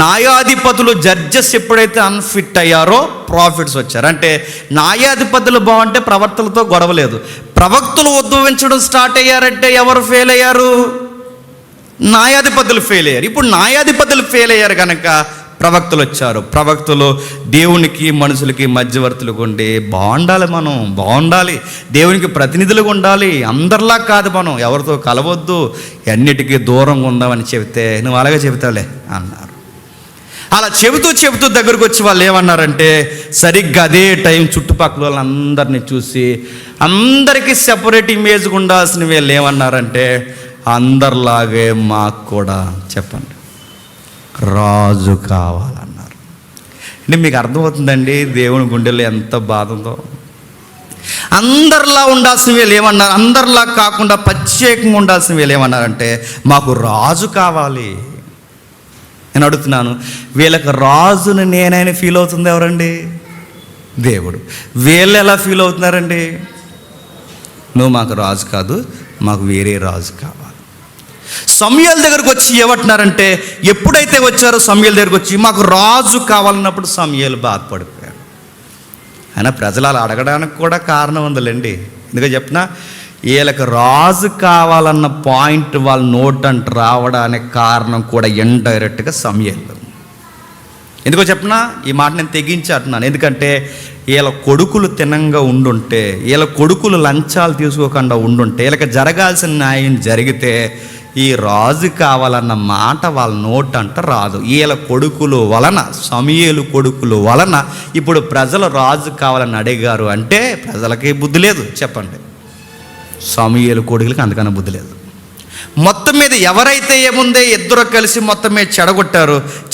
న్యాయాధిపతులు, జడ్జెస్ ఎప్పుడైతే అన్ఫిట్ అయ్యారో ప్రాఫిట్స్ వచ్చారు. అంటే న్యాయాధిపతులు బాగుంటే ప్రవక్తలతో గొడవలేదు. ప్రవక్తలు ఉద్భవించడం స్టార్ట్ అయ్యారంటే ఎవరు ఫెయిల్ అయ్యారు? న్యాయాధిపతులు ఫెయిల్ అయ్యారు. ఇప్పుడు న్యాయాధిపతులు ఫెయిల్ అయ్యారు కనుక ప్రవక్తలు వచ్చారు. ప్రవక్తలు దేవునికి మనుషులకి మధ్యవర్తులుగా ఉండి బాగుండాలి, మనం బాగుండాలి, దేవునికి ప్రతినిధులుగా ఉండాలి, అందరిలా కాదు, మనం ఎవరితో కలవద్దు, అన్నిటికీ దూరంగా ఉందామని చెబితే నువ్వు అలాగే చెబుతావులే అన్నారు. అలా చెబుతూ దగ్గరకు వచ్చి వాళ్ళు ఏమన్నారంటే సరిగ్గా అదే టైం చుట్టుపక్కల వాళ్ళందరినీ చూసి అందరికీ సెపరేట్ ఇమేజ్గా ఉండాల్సిన వీళ్ళు ఏమన్నారంటే అందరిలాగే మాకు కూడా చెప్పండి రాజు కావాలన్నారు. అంటే మీకు అర్థమవుతుందండి దేవుని గుండెల్లో ఎంత బాధ ఉందో. అందరిలా ఉండాల్సిన వీళ్ళు ఏమన్నారు, అందరిలా కాకుండా ప్రత్యేకంగా ఉండాల్సిన వీళ్ళు ఏమన్నారంటే మాకు రాజు కావాలి. నేను అడుగుతున్నాను, వీళ్ళకి రాజుని నేనైనా ఫీల్ అవుతుంది ఎవరండి? దేవుడు. వీళ్ళు ఎలా ఫీల్ అవుతున్నారండి? నువ్వు మాకు రాజు కాదు, మాకు వేరే రాజు కావాలి. సమూయేలు దగ్గరకు వచ్చి ఏమంటున్నారంటే, ఎప్పుడైతే వచ్చారో సమూయేలు దగ్గరకు వచ్చి మాకు రాజు కావాలన్నప్పుడు సమూయేలు బాధపడిపోయాడు. అయినా ప్రజలు అలా అడగడానికి కూడా కారణం ఉందిలేండి. ఎందుకంటే చెప్పినా వీళ్ళకి రాజు కావాలన్న పాయింట్ వాళ్ళ నోటంట రావడానికి కారణం కూడా ఇండైరెక్ట్గా సమూయేలు. ఎందుకో చెప్పినా ఈ మాట నేను తెగించి అంటున్నాను. ఎందుకంటే వీళ్ళ కొడుకులు తినంగా ఉండుంటే, వీళ్ళ కొడుకులు లంచాలు తీసుకోకుండా ఉండుంటే, వీళ్ళకి జరగాల్సిన న్యాయం జరిగితే ఈ రాజు కావాలన్న మాట వాళ్ళ నోటంట రాదు. వీళ్ళ కొడుకులు వలన, సమూయేలు కొడుకులు వలన ఇప్పుడు ప్రజలు రాజు కావాలని అడిగారు. అంటే ప్రజలకి బుద్ధి లేదు చెప్పండి, సమూయేలు కొడుకులకి అందుకని బుద్ధి లేదు. మొత్తం మీద ఎవరైతే ఏముందే ఇద్దరు కలిసి మొత్తం మీద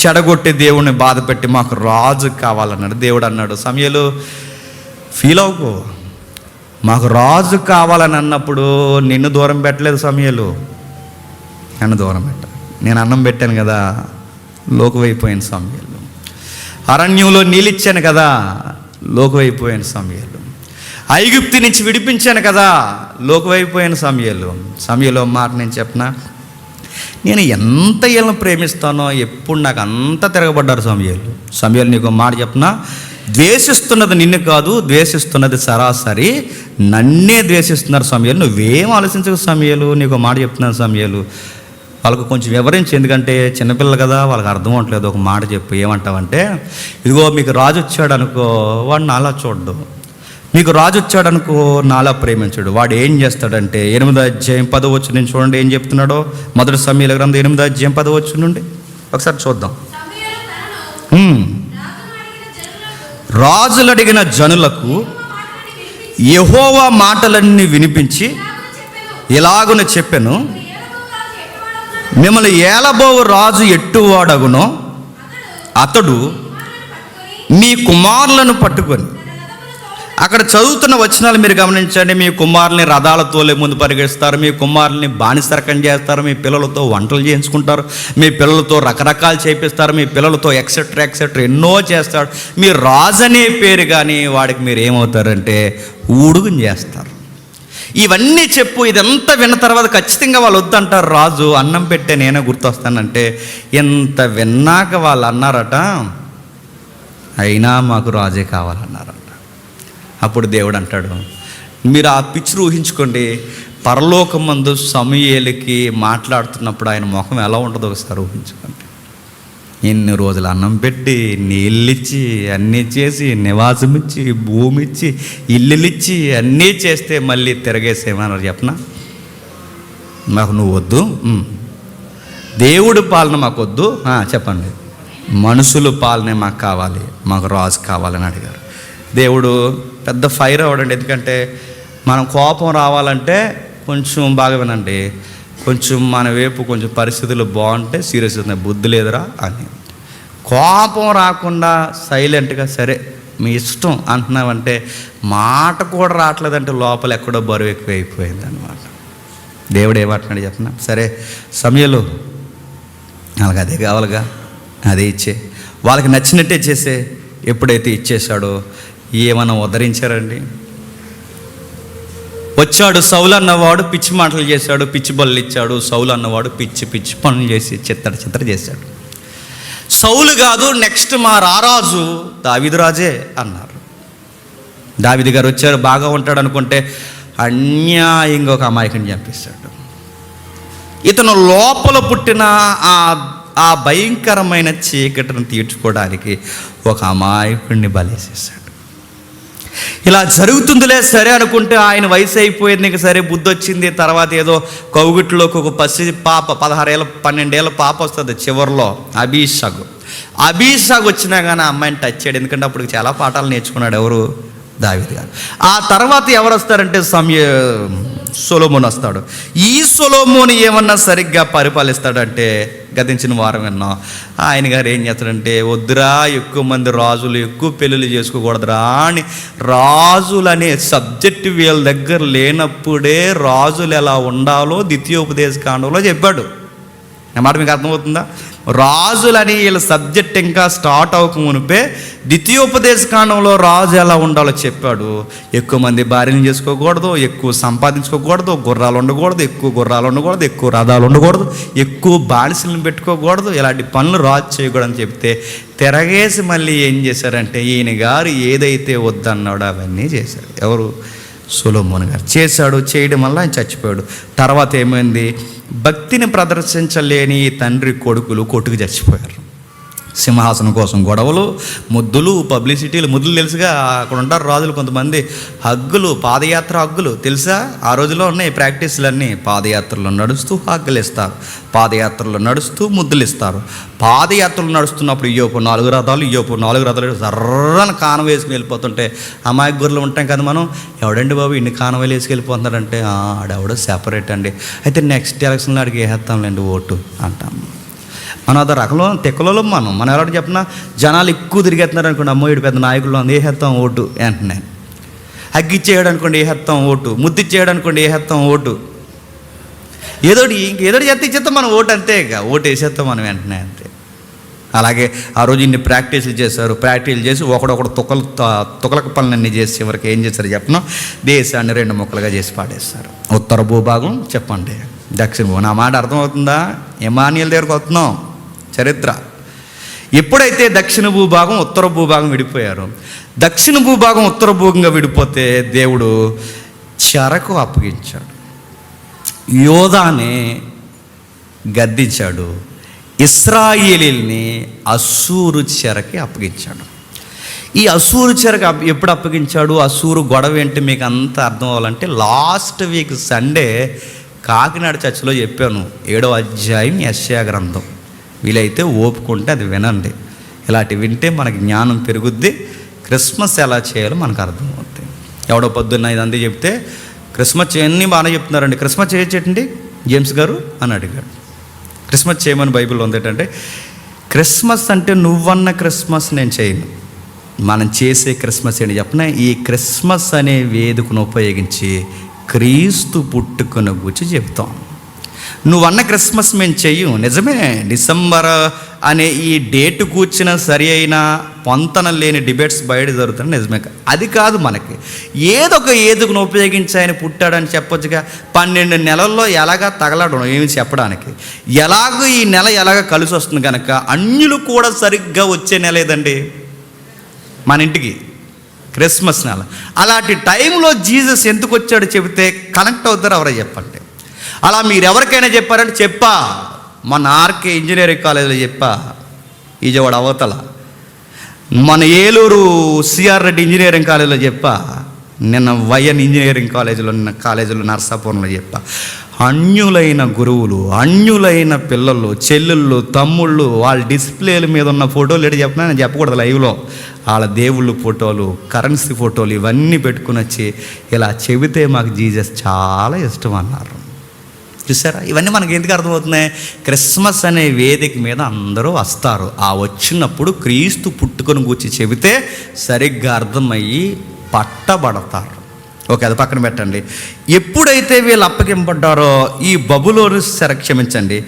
చెడగొట్టి దేవుణ్ణి బాధ పెట్టి మాకు రాజు కావాలన్నాడు. దేవుడు అన్నాడు, సమూయేలు ఫీల్ అవ్వకు, మాకు రాజు కావాలని అన్నప్పుడు నిన్ను దూరం పెట్టలేదు సమూయేలు, నన్ను దూరం పెట్టాను. నేను అన్నం పెట్టాను కదా, లోకువైపోయాను సమూయేలు. అరణ్యంలో నీళ్ళిచ్చాను కదా, లోకువైపోయాను సమూయేలు. ఐగుప్తు నుంచి విడిపించాను కదా, లోకువైపోయాను సమూయేలు. సమూయేలు మాట నేను చెప్పనా, నేను ఎంత వీళ్ళని ప్రేమిస్తానో ఎప్పుడు నాకు అంత తిరగబడ్డారు సమూయేలు. సమూయేలు నీకు మాట చెప్పనా, ద్వేషిస్తున్నది నిన్ను కాదు, ద్వేషిస్తున్నది సరాసరి నన్నే ద్వేషిస్తున్నారు సమూయేలు. నువ్వేం ఆలోచించకు సమూయేలు, నీకు మాట చెప్తున్నాను సమూయేలు. వాళ్ళకు కొంచెం వివరించి, ఎందుకంటే చిన్నపిల్లలు కదా, వాళ్ళకి అర్థం అవ్వట్లేదు. ఒక మాట చెప్పు, ఏమంటావంటే ఇదిగో మీకు రాజు వచ్చాడు అనుకో, వాడు నాలా చూడ్డు. మీకు రాజు వచ్చాడు అనుకో, నాలా ప్రేమించడు. వాడు ఏం చేస్తాడంటే 8వ అధ్యాయం 10వ వచనం నుంచి చూడండి ఏం చెప్తున్నాడో. మొదటి సమూయేలు గ్రంథం 8వ అధ్యాయం 10వ వచనం నుండి ఒకసారి చూద్దాం. రాజులు అడిగిన జనులకు యెహోవా మాటలన్నీ వినిపించి ఇలాగున చెప్పెను, మిమ్మల్ని ఏలబోవు రాజు ఎట్టువాడగునో అతడు మీ కుమారులను పట్టుకొని, అక్కడ చదువుతున్న వచనాలు మీరు గమనించండి. మీ కుమారుల్ని రథాలతో ముందు పరిగెస్తారు, మీ కుమారుల్ని బానిసరకం చేస్తారు, మీ పిల్లలతో వంటలు చేయించుకుంటారు, మీ పిల్లలతో రకరకాలు చేపిస్తారు, మీ పిల్లలతో ఎక్సెట్రా ఎక్సెట్రా ఎన్నో చేస్తాడు. మీ రాజు అనే పేరు కానీ వాడికి మీరు ఏమవుతారంటే ఊడుగుని చేస్తారు. ఇవన్నీ చెప్పు. ఇదంతా విన్న తర్వాత ఖచ్చితంగా వాళ్ళు వద్దంటారు. రాజు అన్నం పెట్టే నేనే గుర్తొస్తానంటే ఎంత విన్నాక వాళ్ళు అన్నారట, అయినా మాకు రాజే కావాలన్నారట. అప్పుడు దేవుడు అంటాడు, మీరు ఆ పిక్చర్ ఊహించుకోండి. పరలోకమందు సమూయేలుకి మాట్లాడుతున్నప్పుడు ఆయన ముఖం ఎలా ఉంటుందో ఒకసారి ఊహించుకోండి. ఎన్ని రోజులు అన్నం పెట్టి, నీళ్ళిచ్చి, అన్నీ చేసి, నివాసం ఇచ్చి, భూమి ఇచ్చి, ఇల్లులిచ్చి, అన్నీ చేస్తే మళ్ళీ తిరగేసేమన్నారు చెప్పనా? మాకు నువ్వు వద్దు, దేవుడు పాలన మాకు వద్దు, చెప్పండి, మనుషుల పాలనే మాకు కావాలి, మాకు రాజు కావాలని అడిగారు. దేవుడు పెద్ద ఫైర్ అవ్వడండి. ఎందుకంటే మనం కోపం రావాలంటే కొంచెం బాగా వినండి, కొంచెం మన వైపు కొంచెం పరిస్థితులు బాగుంటే సీరియస్ అవుతుంది. బుద్ధి లేదురా అని కోపం రాకుండా సైలెంట్గా సరే మీ ఇష్టం అంటున్నావంటే మాట కూడా రావట్లేదంటే లోపల ఎక్కడో బరువు ఎక్కువ అయిపోయింది అనమాట. దేవుడు ఏమంటున్నాడు చెప్పిన, సరే సమయంలో వాళ్ళకి అదే కావాలిగా, అదే ఇచ్చే, వాళ్ళకి నచ్చినట్టే చేసే. ఎప్పుడైతే ఇచ్చేశాడో ఏమన్నా ఉద్ధరించారండి? వచ్చాడు సౌలు అన్నవాడు పిచ్చి మాటలు చేశాడు, పిచ్చి బళ్ళు ఇచ్చాడు. సౌలు అన్నవాడు పిచ్చి పిచ్చి పనులు చేసి చిత్ర చేశాడు. సౌలు కాదు, నెక్స్ట్ మా రారాజు దావీదు రాజే అన్నారు. దావీదు గారు వచ్చారు, బాగా ఉంటాడు అనుకుంటే అన్యాయంగా ఒక అమాయకుని చంపిస్తాడు. ఇతను లోపల పుట్టిన ఆ భయంకరమైన చీకటిని తీర్చుకోవడానికి ఒక అమాయకుడిని బలేసేసాడు. ఇలా జరుగుతుందిలే సరే అనుకుంటే ఆయన వయసు అయిపోయింది, ఇంక సరే బుద్ధి వచ్చింది. తర్వాత ఏదో కౌగిట్లోకి ఒక పసి పాప 16 ఏళ్ళ 12 ఏళ్ళ పాప వస్తుంది చివరిలో, అబీషాగు వచ్చినా కానీ ఆ అమ్మాయిని టచ్ చేయడు. ఎందుకంటే అప్పుడు చాలా పాఠాలు నేర్చుకున్నాడు ఎవరు? దావీదు గారు. ఆ తర్వాత ఎవరు వస్తారంటే సొలొమోను వస్తాడు. ఈ సొలొమోను ఏమన్నా సరిగ్గా పరిపాలిస్తాడంటే గతించిన వారం విన్నాం. ఆయన గారు ఏం చేస్తాడంటే, వద్దురా ఎక్కువ మంది రాజులు ఎక్కువ పెళ్ళిళ్ళు చేసుకోకూడదురా అని, రాజులు అనే సబ్జెక్ట్ వీళ్ళ దగ్గర లేనప్పుడే రాజులు ఎలా ఉండాలో ద్వితీయోపదేశ కాండంలో చెప్పాడు. నా మాట మీకు అర్థమవుతుందా? రాజులని వీళ్ళ సబ్జెక్ట్ ఇంకా స్టార్ట్ అవ్వక మునిపే ద్వితీయోపదేశ కాండంలో రాజు ఎలా ఉండాలో చెప్పాడు. ఎక్కువ మంది భార్యను చేసుకోకూడదు, ఎక్కువ సంపాదించుకోకూడదు, గుర్రాలు ఉండకూడదు, ఎక్కువ రథాలు ఉండకూడదు, ఎక్కువ బానిసలను పెట్టుకోకూడదు, ఇలాంటి పనులు రాజు చేయకూడదని చెప్తే తిరగేసి మళ్ళీ ఏం చేశారంటే ఈయన గారు ఏదైతే వద్దన్నాడో అవన్నీ చేశాడు. ఎవరు? సొలొమోను గారు చేశాడు. చేయడం వల్ల ఆయన చచ్చిపోయాడు. తర్వాత ఏమైంది? భక్తిని ప్రదర్శించలేని తండ్రి కొడుకులు కొట్టుకు చచ్చిపోయారు. సింహాసనం కోసం గొడవలు, ముద్దులు, పబ్లిసిటీలు. ముద్దులు తెలుసుగా, అక్కడ ఉంటారు రాజులు కొంతమంది. హగ్గులు, పాదయాత్ర హగ్గులు తెలుసా? ఆ రోజుల్లో ఉన్నాయి ప్రాక్టీసులన్నీ. పాదయాత్రలో నడుస్తూ హగ్గులు ఇస్తారు, పాదయాత్రలో నడుస్తూ ముద్దులు ఇస్తారు. పాదయాత్రలు నడుస్తున్నప్పుడు ఇయ్యోపు 4 రథాలు జర్రని కానం వేసుకుని వెళ్ళిపోతుంటే అమాయక గుర్రలు ఉంటాం కదా మనం, ఎవడండి బాబు ఇన్ని కానవేలు వేసుకెళ్ళిపోతున్నాడంటే ఆడెవడో సెపరేట్ అండి, అయితే నెక్స్ట్ ఎలక్షన్లో అడిగి వేసేస్తాంలేండి ఓటు అంటాం. మనం అదో రకంలో తెక్కలలో మనం ఎవరు చెప్పినా జనాలు ఎక్కువ తిరిగేస్తున్నారు అనుకోండి, అమ్మో ఇటు పెద్ద నాయకుల్లో ఉంది వేసేస్తాం ఓటు వెంటనే. అగ్గిచ్చేయడం అనుకోండి వేసేస్తాం ఓటు, ముద్దిచ్చేయడం అనుకోండి వేసేస్తాం ఓటు, ఏదోటి చేస్తే ఇచ్చేస్తాం మనం ఓటు, అంతే. ఇక ఓటు వేసేస్తాం మనం వెంటనే, అంతే. అలాగే ఆ రోజు ఇన్ని ప్రాక్టీసులు చేశారు. ప్రాక్టీసులు చేసి ఒకడొకడు తుకలక పనులన్నీ చేసి చివరికి ఏం చేశారు చెప్పిన, దేశాన్ని 2 ముక్కలుగా చేసి పాడేస్తారు. ఉత్తర భూభాగం చెప్పండి, దక్షిణ భూభాగం. నా మాట అర్థమవుతుందా? ఎమాన్యుయల్ దగ్గరకు వస్తున్నాం. చరిత్ర ఎప్పుడైతే దక్షిణ భూభాగం ఉత్తర భూభాగం విడిపోయారు, దక్షిణ భూభాగం ఉత్తర భూభాగంగా విడిపోతే దేవుడు చెరకు అప్పగించాడు, యోధానే గద్దించాడు, ఇశ్రాయేలీల్ని అశ్షూరు చెరకి అప్పగించాడు. ఈ అశ్షూరు చెరకు ఎప్పుడు అప్పగించాడు? అశ్షూరు గొడవ ఏంటి మీకు అంతా అర్థం అవ్వాలంటే లాస్ట్ వీక్ సండే కాకినాడ చర్చిలో చెప్పాను. 7వ అధ్యాయం యెషయా గ్రంథం. వీలైతే ఓపుకుంటే అది వినండి. ఇలాంటి వింటే మనకి జ్ఞానం పెరుగుద్ది. క్రిస్మస్ ఎలా చేయాలో మనకు అర్థమవుతుంది. ఎవడో పొద్దున్న ఇదంతా చెప్తే క్రిస్మస్ చేయని బాగానే చెప్తున్నారండి, క్రిస్మస్ చేయొచ్చండి జేమ్స్ గారు అని అడిగాడు. క్రిస్మస్ చేయమని బైబిల్లో ఉంది ఏంటంటే క్రిస్మస్ అంటే నువ్వన్న క్రిస్మస్ నేను చేయను. మనం చేసే క్రిస్మస్ ఏంటి చెప్పిన, ఈ క్రిస్మస్ అనే వేదికను ఉపయోగించి క్రీస్తు పుట్టుకను గురించి చెప్తాం. నువ్వన్న క్రిస్మస్ మేము చెయ్యం, నిజమే. డిసెంబర్ అనే ఈ డేట్ కూర్చిన సరి అయిన పొంతన లేని డిబేట్స్ బయట జరుగుతున్నాయి, నిజమే. అది కాదు, మనకి ఏదో ఒక ఏదుకును ఉపయోగించి ఆయన పుట్టాడని చెప్పొచ్చుగా. 12 నెలల్లో ఎలాగా తగలడం ఏమి చెప్పడానికి, ఎలాగో ఈ నెల ఎలాగ కలిసి వస్తుంది కనుక అన్యులు కూడా సరిగ్గా వచ్చే నెల ఏదండి మన ఇంటికి, క్రిస్మస్ నెల. అలాంటి టైంలో జీసస్ ఎందుకు వచ్చాడో చెబితే కనెక్ట్ అవుతారు ఎవరో చెప్పండి. అలా మీరు ఎవరికైనా చెప్పారంటే చెప్పా, మన ఆర్కే ఇంజనీరింగ్ కాలేజీలో చెప్పా, విజయవాడ అవతల, మన ఏలూరు సిఆర్ రెడ్డి ఇంజనీరింగ్ కాలేజీలో చెప్పా, నిన్న వైఎన్ ఇంజనీరింగ్ కాలేజీలో నర్సాపురంలో చెప్పా. అన్యులైన గురువులు, అన్యులైన పిల్లలు, చెల్లెళ్ళు, తమ్ముళ్ళు, వాళ్ళ డిస్ప్లేల మీద ఉన్న ఫోటోలు ఏంటి చెప్పినా నేను చెప్పకూడదు లైవ్లో. వాళ్ళ దేవుళ్ళు ఫోటోలు, కరెన్సీ ఫోటోలు ఇవన్నీ పెట్టుకుని వచ్చి ఇలా చెబితే మాకు జీసస్ చాలా ఇష్టం అన్నారు. చూసారా, ఇవన్నీ మనకి ఎందుకు అర్థమవుతున్నాయి? క్రిస్మస్ అనే వేదిక మీద అందరూ వస్తారు. ఆ వచ్చినప్పుడు క్రీస్తు పుట్టుకొని కూర్చి చెబితే సరిగ్గా అర్థమయ్యి పట్టబడతారు. ఓకే, అది పక్కన పెట్టండి. ఎప్పుడైతే వీళ్ళు అప్పగింపడ్డారో ఈ బబులోను చెర, క్షమించండి,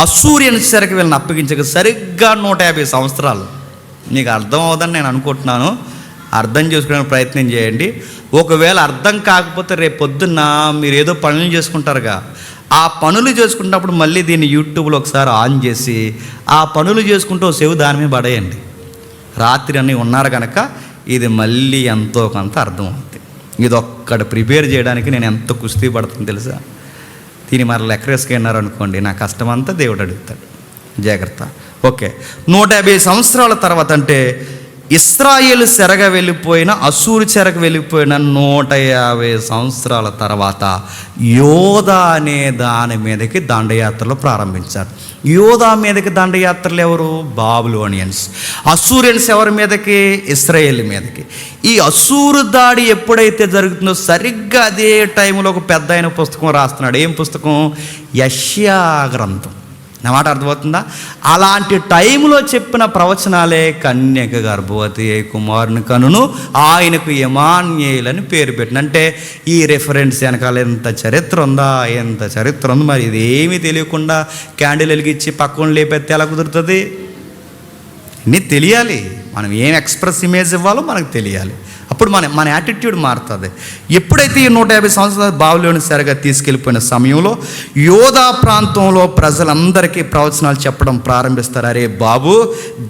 అసూరియన్ చెరకు వీళ్ళని అప్పగించక సరిగ్గా 150 సంవత్సరాలు. మీకు అర్థం అవుదని నేను అనుకుంటున్నాను, అర్థం చేసుకోవడానికి ప్రయత్నం చేయండి. ఒకవేళ అర్థం కాకపోతే రేపు పొద్దున్న మీరు ఏదో పనులు చేసుకుంటారుగా, ఆ పనులు చేసుకున్నప్పుడు మళ్ళీ దీన్ని యూట్యూబ్లో ఒకసారి ఆన్ చేసి ఆ పనులు చేసుకుంటూ చెవి దాని మీద పడేయండి. రాత్రి అన్నీ ఉన్నారు కనుక ఇది మళ్ళీ ఎంతో కొంత అర్థమవుతుంది. ఇది ఒక్కడ ప్రిపేర్ చేయడానికి నేను ఎంత కుస్తీ పడుతుంది తెలుసా. దీన్ని మరి లెక్కరేసుకున్నారు అనుకోండి, నా కష్టమంతా దేవుడు అడుగుతాడు. జాగ్రత్త. ఓకే, 150 సంవత్సరాల తర్వాత అంటే ఇశ్రాయేలు చెరగా వెళ్ళిపోయిన, అసూరు చెరకు వెళ్ళిపోయిన 150 సంవత్సరాల తర్వాత యోధా అనే దాని మీదకి దండయాత్రలు ప్రారంభించారు. యోధా మీదకి దండయాత్రలు ఎవరు? బాబిలోనియన్స్. అసూరియన్స్ ఎవరి మీదకి? ఇశ్రాయేల్ మీదకి. ఈ అసూరు దాడి ఎప్పుడైతే జరుగుతుందో సరిగ్గా అదే టైంలో ఒక పెద్ద ఆయన పుస్తకం రాస్తున్నాడు. ఏం పుస్తకం? యెషయా గ్రంథం. నా మాట అర్థమవుతుందా? అలాంటి టైంలో చెప్పిన ప్రవచనాలే కన్యక గర్భవతి కుమారుని కనును ఆయనకు ఎమాన్యేల్ అని పేరు పెట్టిన. అంటే ఈ రెఫరెన్స్ వెనకాల ఎంత చరిత్ర ఉందా, ఎంత చరిత్ర ఉంది. మరి ఇది ఏమీ తెలియకుండా క్యాండిల్ వెలిగించి పక్కన లేపెత్తే ఎలా కుదురుతుంది? అన్నీ తెలియాలి. మనం ఏం ఎక్స్ప్రెస్ ఇమేజ్ ఇవ్వాలో మనకు తెలియాలి. అప్పుడు మన యాటిట్యూడ్ మారుతుంది. ఎప్పుడైతే ఈ 150 సంవత్సరాలు బాబిలోను చెరగా తీసుకెళ్ళిపోయిన సమయంలో యోధా ప్రాంతంలో ప్రజలందరికీ ప్రవచనాలు చెప్పడం ప్రారంభిస్తారు. అరే బాబు,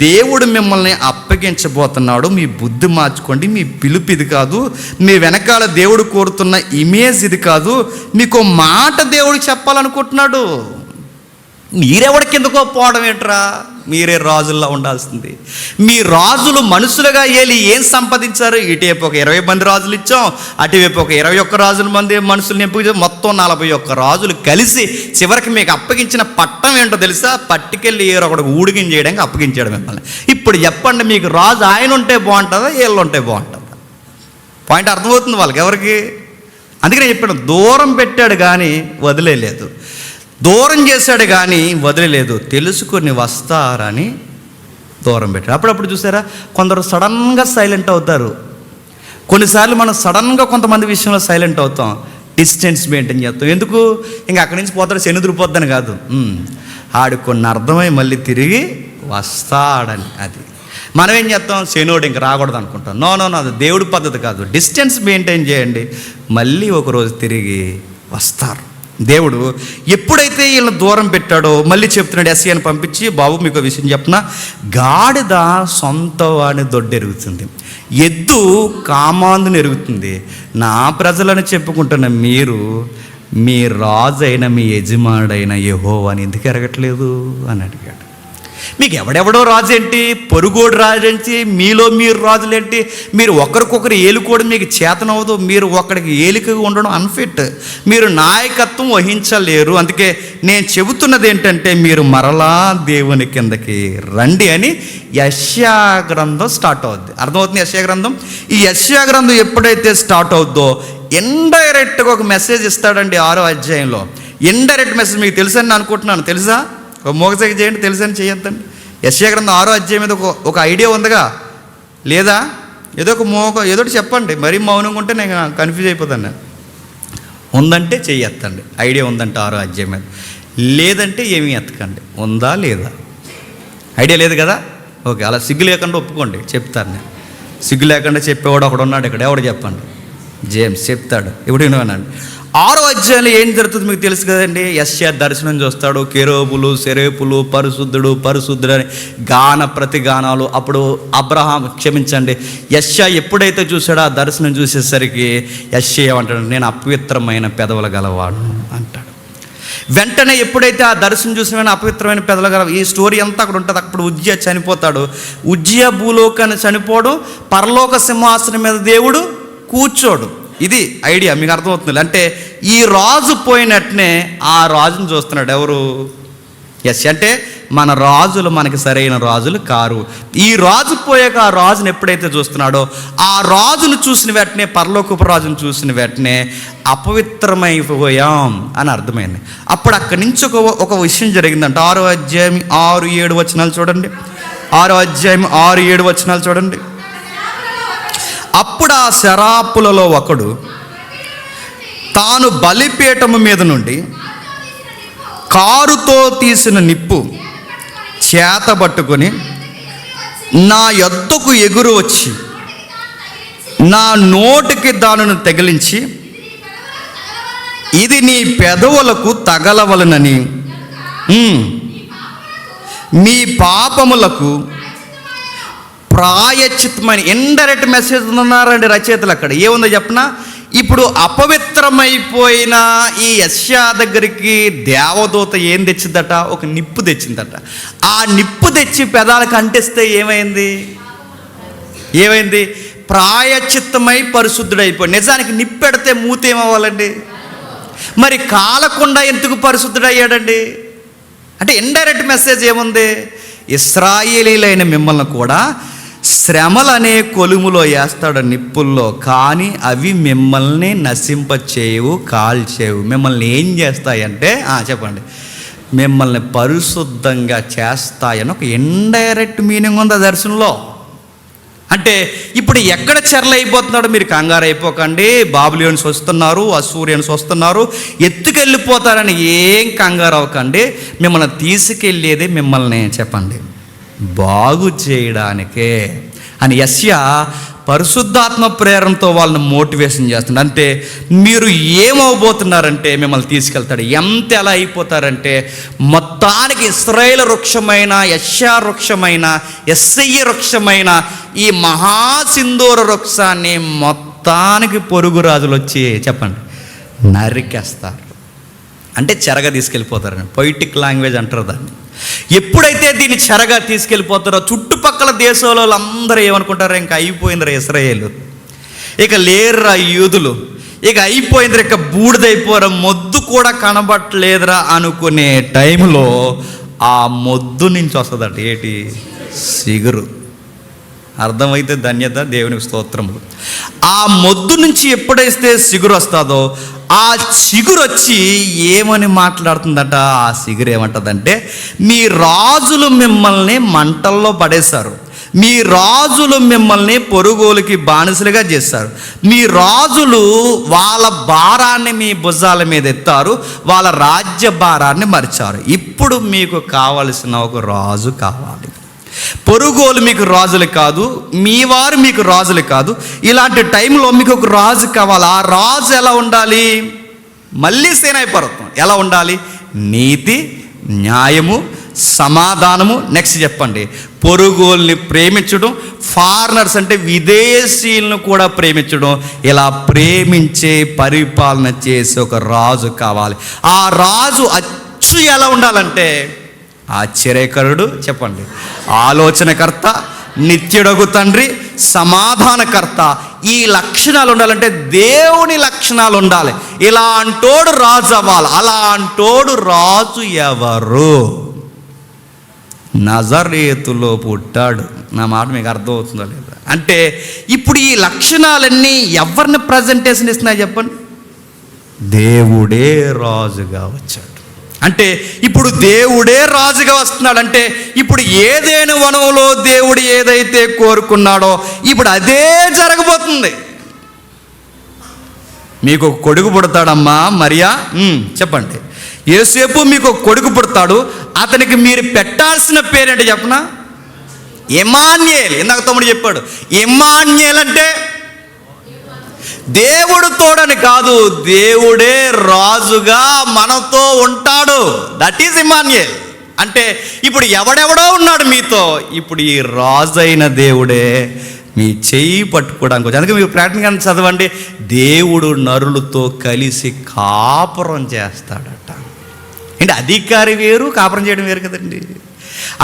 దేవుడు మిమ్మల్ని అప్పగించబోతున్నాడు, మీ బుద్ధి మార్చుకోండి, మీ పిలుపు ఇది కాదు, మీ వెనకాల దేవుడు కోరుతున్న ఇమేజ్ ఇది కాదు, మీకు మాట దేవుడు చెప్పాలనుకుంటున్నాడు. మీరెవడి కిందకో పోవడం ఏంట్రా? మీరే రాజుల్లో ఉండాల్సింది. మీ రాజులు మనుషులుగా ఏలి ఏం సంపాదించారు? ఇటువైపు ఒక 20 మంది రాజులు ఇచ్చాం, అటువైపు ఒక 21 రాజుల మంది మనుషులు నింపుకు మొత్తం 41 రాజులు కలిసి చివరికి మీకు అప్పగించిన పట్టం ఏంటో తెలుసా? పట్టుకెళ్ళి ఒకడికి ఊడిగిం చేయడానికి అప్పగించాడు మిమ్మల్ని. ఇప్పుడు చెప్పండి, మీకు రాజు ఆయన ఉంటే బాగుంటుందా, వీళ్ళు ఉంటే బాగుంటుందా? పాయింట్ అర్థమవుతుంది వాళ్ళకి, ఎవరికి? అందుకనే చెప్పాడు, దూరం పెట్టాడు కానీ వదిలేయలేదు, దూరం చేశాడు కానీ వదిలేదు, తెలుసుకొని వస్తారని దూరం పెట్టాడు. అప్పుడప్పుడు చూసారా, కొందరు సడన్గా సైలెంట్ అవుతారు. కొన్నిసార్లు మనం సడన్గా కొంతమంది విషయంలో సైలెంట్ అవుతాం, డిస్టెన్స్ మెయింటైన్ చేస్తాం. ఎందుకు? ఇంకా అక్కడి నుంచి పోతాడు, శనిదురిపోద్దని కాదు, ఆడు కొన్ని అర్థమై మళ్ళీ తిరిగి వస్తాడని. అది మనం ఏం చేస్తాం? శనోడు ఇంక రాకూడదు అనుకుంటాం. నో, అది దేవుడి పద్ధతి కాదు. డిస్టెన్స్ మెయింటైన్ చేయండి, మళ్ళీ ఒకరోజు తిరిగి వస్తారు. దేవుడు ఎప్పుడైతే వీళ్ళని దూరం పెట్టాడో మళ్ళీ చెప్తున్నాడు, యెషయాను పంపించి, బాబు మీకు విషయం చెప్పనా, గాడిద సొంత వాడిని దొడ్డెరుగుతుంది, ఎద్దు కామాందుని ఎరుగుతుంది, నా ప్రజలను చెప్పుకుంటున్న మీరు మీ రాజు అయిన మీ యజమానుడైన యెహోవాని ఎందుకు ఎరగట్లేదు అని అడిగాడు. మీకు ఎవడెవడో రాజు ఏంటి, పొరుగోడు రాజు ఏంటి, మీలో మీరు రాజులేంటి? మీరు ఒకరికొకరు ఏలుకోవడం మీకు చేతనవదు, మీరు ఒకరికి ఏలికగా ఉండడం అన్ఫిట్, మీరు నాయకత్వం వహించలేరు. అందుకే నేను చెబుతున్నది ఏంటంటే, మీరు మరలా దేవుని కిందకి రండి అని యెషయా గ్రంథం స్టార్ట్ అవుద్ది. అర్థమవుతుంది? యెషయా గ్రంథం. ఈ యెషయా గ్రంథం ఎప్పుడైతే స్టార్ట్ అవుద్దో ఇండైరెక్ట్గా ఒక మెసేజ్ ఇస్తాడండి 6వ అధ్యాయంలో. ఇండైరెక్ట్ మెసేజ్ మీకు తెలుసని అనుకుంటున్నాను. తెలుసా? ఒక మోగసైకి చేయండి, తెలుసని చేయొద్దండి. యెషయా గ్రంథం 6వ అధ్యాయం మీద ఒక ఐడియా ఉందిగా లేదా? ఏదో ఒకటి చెప్పండి. మరీ మౌనంగా ఉంటే నేను కన్ఫ్యూజ్ అయిపోతాను. నేను ఉందంటే చెయ్యి ఎత్తండి, ఐడియా ఉందంటే 6వ అధ్యాయం మీద. లేదంటే ఏమీ ఎత్తకండి. ఉందా లేదా? ఐడియా లేదు కదా? ఓకే, అలా సిగ్గు లేకుండా ఒప్పుకోండి, చెప్తాను నేను. సిగ్గు లేకుండా చెప్పేవాడు ఒకడు ఉన్నాడు ఇక్కడ, ఎవడు చెప్పండి? జేమ్స్ చెప్తాడు. ఇప్పుడు వినండి. 6వ అధ్యాయంలో ఏం జరుగుతుంది మీకు తెలుసు కదండి. యెషయా దర్శనం చూస్తాడు. కెరూబులు, సెరేపులు, పరిశుద్ధుడు అని గాన ప్రతిగానాలు. అప్పుడు యెషయా ఎప్పుడైతే చూసాడో ఆ దర్శనం చూసేసరికి యెషయా ఏమంటాడు? నేను అపవిత్రమైన పెదవుల గలవాడు అంటాడు. వెంటనే ఎప్పుడైతే ఆ దర్శనం చూసిన అపవిత్రమైన పెదవుల గల, ఈ స్టోరీ అంతా అక్కడ ఉంటుంది. అప్పుడు ఉజ్జియా చనిపోతాడు. ఉజ్జియా భూలోకాన్ని చనిపోవడం, పరలోక సింహాసనం మీద దేవుడు కూర్చోడు. ఇది ఐడియా మీకు అర్థమవుతుంది. అంటే ఈ రాజు పోయినట్టునే ఆ రాజును చూస్తున్నాడు. ఎవరు? యెషయా. అంటే మన రాజులు మనకి సరైన రాజులు కారు. ఈ రాజు పోయాక ఆ రాజును ఎప్పుడైతే చూస్తున్నాడో ఆ రాజును చూసిన వెంటనే, పరలోకపు రాజును చూసిన వెంటనే అపవిత్రమైపోయాం అని అర్థమైంది. అప్పుడు అక్కడి నుంచి ఒక విషయం జరిగిందంట. 6వ అధ్యాయం 6-7 వచనాలు చూడండి. 6వ అధ్యాయం 6-7 వచనాలు చూడండి. అప్పుడు ఆ శరాపులలో ఒకడు తాను బలిపీఠము మీద నుండి కారుతో తీసిన నిప్పు చేతబట్టుకొని నా యొద్దకు ఎగురు వచ్చి నా నోటికి దానిని తగిలించి, ఇది నీ పెదవులకు తగలవలనని మీ పాపములకు ప్రాయశ్చిత్తమైన ఇండైరెక్ట్ మెసేజ్ ఉన్నారండి రచయితలు. అక్కడ ఏముందో చెప్పనా? ఇప్పుడు అపవిత్రమైపోయిన ఈ యెషయా దగ్గరికి దేవదూత ఏం తెచ్చిందట? ఒక నిప్పు తెచ్చిందట. ఆ నిప్పు తెచ్చి పెదాలకు అంటిస్తే ఏమైంది? ప్రాయశ్చిత్తమై పరిశుద్ధుడైపోయి. నిజానికి నిప్పు పెడితే మూతి ఏమవ్వాలండి? మరి కాలకుండా ఎందుకు పరిశుద్ధుడయ్యాడండి? అంటే ఇండైరెక్ట్ మెసేజ్ ఏముంది? ఇశ్రాయేలీలైన మిమ్మల్ని కూడా శ్రమలనే కొలుములో వేస్తాడు, నిప్పుల్లో. కానీ అవి మిమ్మల్ని నశింపచేయవు, కాల్చేవు. మిమ్మల్ని ఏం చేస్తాయంటే చెప్పండి, మిమ్మల్ని పరిశుద్ధంగా చేస్తాయని ఒక ఇండైరెక్ట్ మీనింగ్ ఉంది ఆ దర్శనంలో. అంటే ఇప్పుడు ఎక్కడ చెరలైపోతున్నాడో మీరు కంగారు అయిపోకండి. బాబిలోన్స్ వస్తున్నారు, అశ్షూరియన్స్ వస్తున్నారు, ఎత్తుకెళ్ళిపోతారని ఏం కంగారు అవ్వకండి. మిమ్మల్ని తీసుకెళ్ళేది మిమ్మల్ని చెప్పండి బాగు చేయడానికే అని యెషయా పరిశుద్ధాత్మ ప్రేరణతో వాళ్ళని మోటివేషన్ చేస్తున్నాడు. అంటే మీరు ఏమవబోతున్నారంటే మిమ్మల్ని తీసుకెళ్తాడు. ఎలా అయిపోతారంటే మొత్తానికి ఇశ్రాయేలు వృక్షమైన, యెషయా వృక్షమైన, యెషయా వృక్షమైన ఈ మహాసింధూర వృక్షాన్ని మొత్తానికి పొరుగు రాజులు వచ్చి చెప్పండి నరికేస్తారు. అంటే చెరగా తీసుకెళ్ళిపోతారని పొయిటిక్ లాంగ్వేజ్ అంటారు దాన్ని. ఎప్పుడైతే దీన్ని చెరగా తీసుకెళ్ళిపోతారో చుట్టుపక్కల దేశాల వాళ్ళందరూ ఏమనుకుంటారో ఇంకా అయిపోయిందిరా ఇశ్రాయేలు, ఇక లేరురా యూదులు, ఇక అయిపోయిందిరా, ఇక బూడిదైపోరా, మొద్దు కూడా కనబట్టలేదురా అనుకునే టైంలో ఆ మొద్దు నుంచి వస్తుందట ఏంటి? సిగురు. అర్థమైతే ధన్యత, దేవునికి స్తోత్రములు. ఆ మొద్దు నుంచి ఎప్పుడైతే సిగురు వస్తుందో ఆ చిగురు వచ్చి ఏమని మాట్లాడుతుందట? ఆ చిగురు ఏమంటుందంటే, మీ రాజులు మిమ్మల్ని మంటల్లో పడేశారు, మీ రాజులు మిమ్మల్ని పొరుగోలుకి బానిసలుగా చేస్తారు, మీ రాజులు వాళ్ళ భారాన్ని మీ భుజాల మీద ఎత్తారు, వాళ్ళ రాజ్య భారాన్ని మరిచారు. ఇప్పుడు మీకు కావలసిన ఒక రాజు కావాలి. పొరుగోలు మీకు రాజులు కాదు, మీ వారు మీకు రాజులు కాదు. ఇలాంటి టైంలో మీకు ఒక రాజు కావాలి. ఆ రాజు ఎలా ఉండాలి? మళ్ళీ సీనాయి పర్వతం ఎలా ఉండాలి? నీతి, న్యాయము, సమాధానము. నెక్స్ట్ చెప్పండి, పొరుగోల్ని ప్రేమించడం, ఫారినర్స్ అంటే విదేశీయులను కూడా ప్రేమించడం. ఇలా ప్రేమించే పరిపాలన చేసే ఒక రాజు కావాలి. ఆ రాజు అచ్చు ఎలా ఉండాలంటే ఆశ్చర్యకరుడు, చెప్పండి, ఆలోచనకర్త, నిత్యుడగు తండ్రి, సమాధానకర్త. ఈ లక్షణాలు ఉండాలంటే దేవుని లక్షణాలు ఉండాలి. ఇలా అంటోడు రాజు అవ్వాలి. అలా అంటోడు రాజు ఎవరు? నజరేతులో పుట్టాడు. నా మాట మీకు అర్థమవుతుందా లేదా? అంటే ఇప్పుడు ఈ లక్షణాలన్నీ ఎవరిని ప్రజెంటేషన్ ఇస్తున్నాయి చెప్పండి? దేవుడే రాజుగా వచ్చాడు. అంటే ఇప్పుడు దేవుడే రాజుగా వస్తున్నాడంటే ఇప్పుడు ఏదైనా వనంలో దేవుడు ఏదైతే కోరుకున్నాడో ఇప్పుడు అదే జరగబోతుంది. మీకు ఒక కొడుకు పుడతాడమ్మా మరియా, చెప్పండి. యోసేపు మీకు ఒక కొడుకు పుడతాడు, అతనికి మీరు పెట్టాల్సిన పేరేంటి చెప్పనా? ఇమ్మాన్యేల్. ఇందాక తమ్ముడు చెప్పాడు, ఇమ్మాన్యేల్ అంటే దేవుడు తోడని కాదు, దేవుడే రాజుగా మనతో ఉంటాడు. That is Immanuel. అంటే ఇప్పుడు ఎవడెవడో ఉన్నాడు మీతో, ఇప్పుడు ఈ రాజు అయిన దేవుడే మీ చెయ్యి పట్టుకోవడానికి వచ్చి. అందుకే మీకు ప్రకటన చదవండి, దేవుడు నరులతో కలిసి కాపురం చేస్తాడట. అంటే అధికారి వేరు, కాపురం చేయడం వేరు కదండి.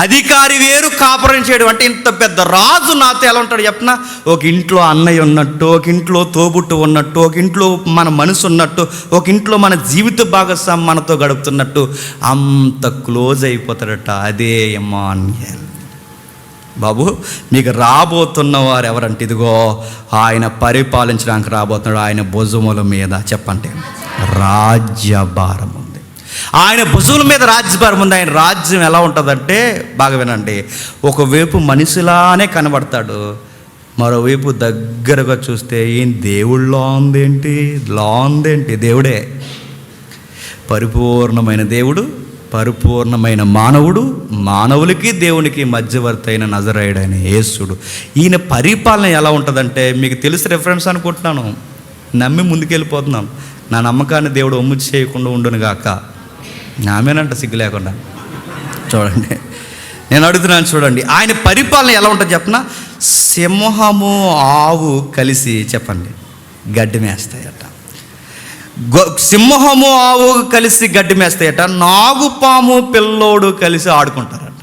అధికారి వేరు, కాపురం చేయడం. అంటే ఇంత పెద్ద రాజు నాతో ఎలా ఉంటాడు చెప్పనా? ఒక ఇంట్లో అన్నయ్య ఉన్నట్టు, ఒక ఇంట్లో తోబుట్టు ఉన్నట్టు, ఒక ఇంట్లో మన మనసు ఉన్నట్టు, ఒక ఇంట్లో మన జీవిత భాగస్వామి మనతో గడుపుతున్నట్టు అంత క్లోజ్ అయిపోతాడట. అదే ఇమ్మాన్యేల్. బాబు మీకు రాబోతున్న వారు ఎవరంటే ఇదిగో ఆయన పరిపాలించడానికి రాబోతున్నాడు. ఆయన భుజముల మీద చెప్పండి రాజ్యభారం ఉంది. ఆయన భుజముల మీద రాజ్యభారం ఉంది. ఆయన రాజ్యం ఎలా ఉంటుందంటే బాగా వినండి, ఒకవైపు మనిషిలానే కనబడతాడు, మరోవైపు దగ్గరగా చూస్తే ఏం దేవుళ్ళో ఉందేంటి? దేవుడే పరిపూర్ణమైన దేవుడు, పరిపూర్ణమైన మానవుడు, మానవులకి దేవునికి మధ్యవర్తి అయిన నజరేయుడైన యేసుడు. ఈయన పరిపాలన ఎలా ఉంటుందంటే మీకు తెలిసి రెఫరెన్స్ అనుకుంటున్నాను, నమ్మి ముందుకెళ్ళిపోతున్నాం. నా నమ్మకాన్ని దేవుడు ఒమ్ము చేయకుండా ఉండును గాక. ఆమెనంట సిగ్గు లేకుండా. చూడండి, నేను అడుగుతున్నాను చూడండి, ఆయన పరిపాలన ఎలా ఉంటుంది చెప్పనా? సింహము ఆవు కలిసి చెప్పండి గడ్డి మేస్తాయట. సింహము ఆవు కలిసి గడ్డి మేస్తాయట. నాగుపాము పిల్లోడు కలిసి ఆడుకుంటారట.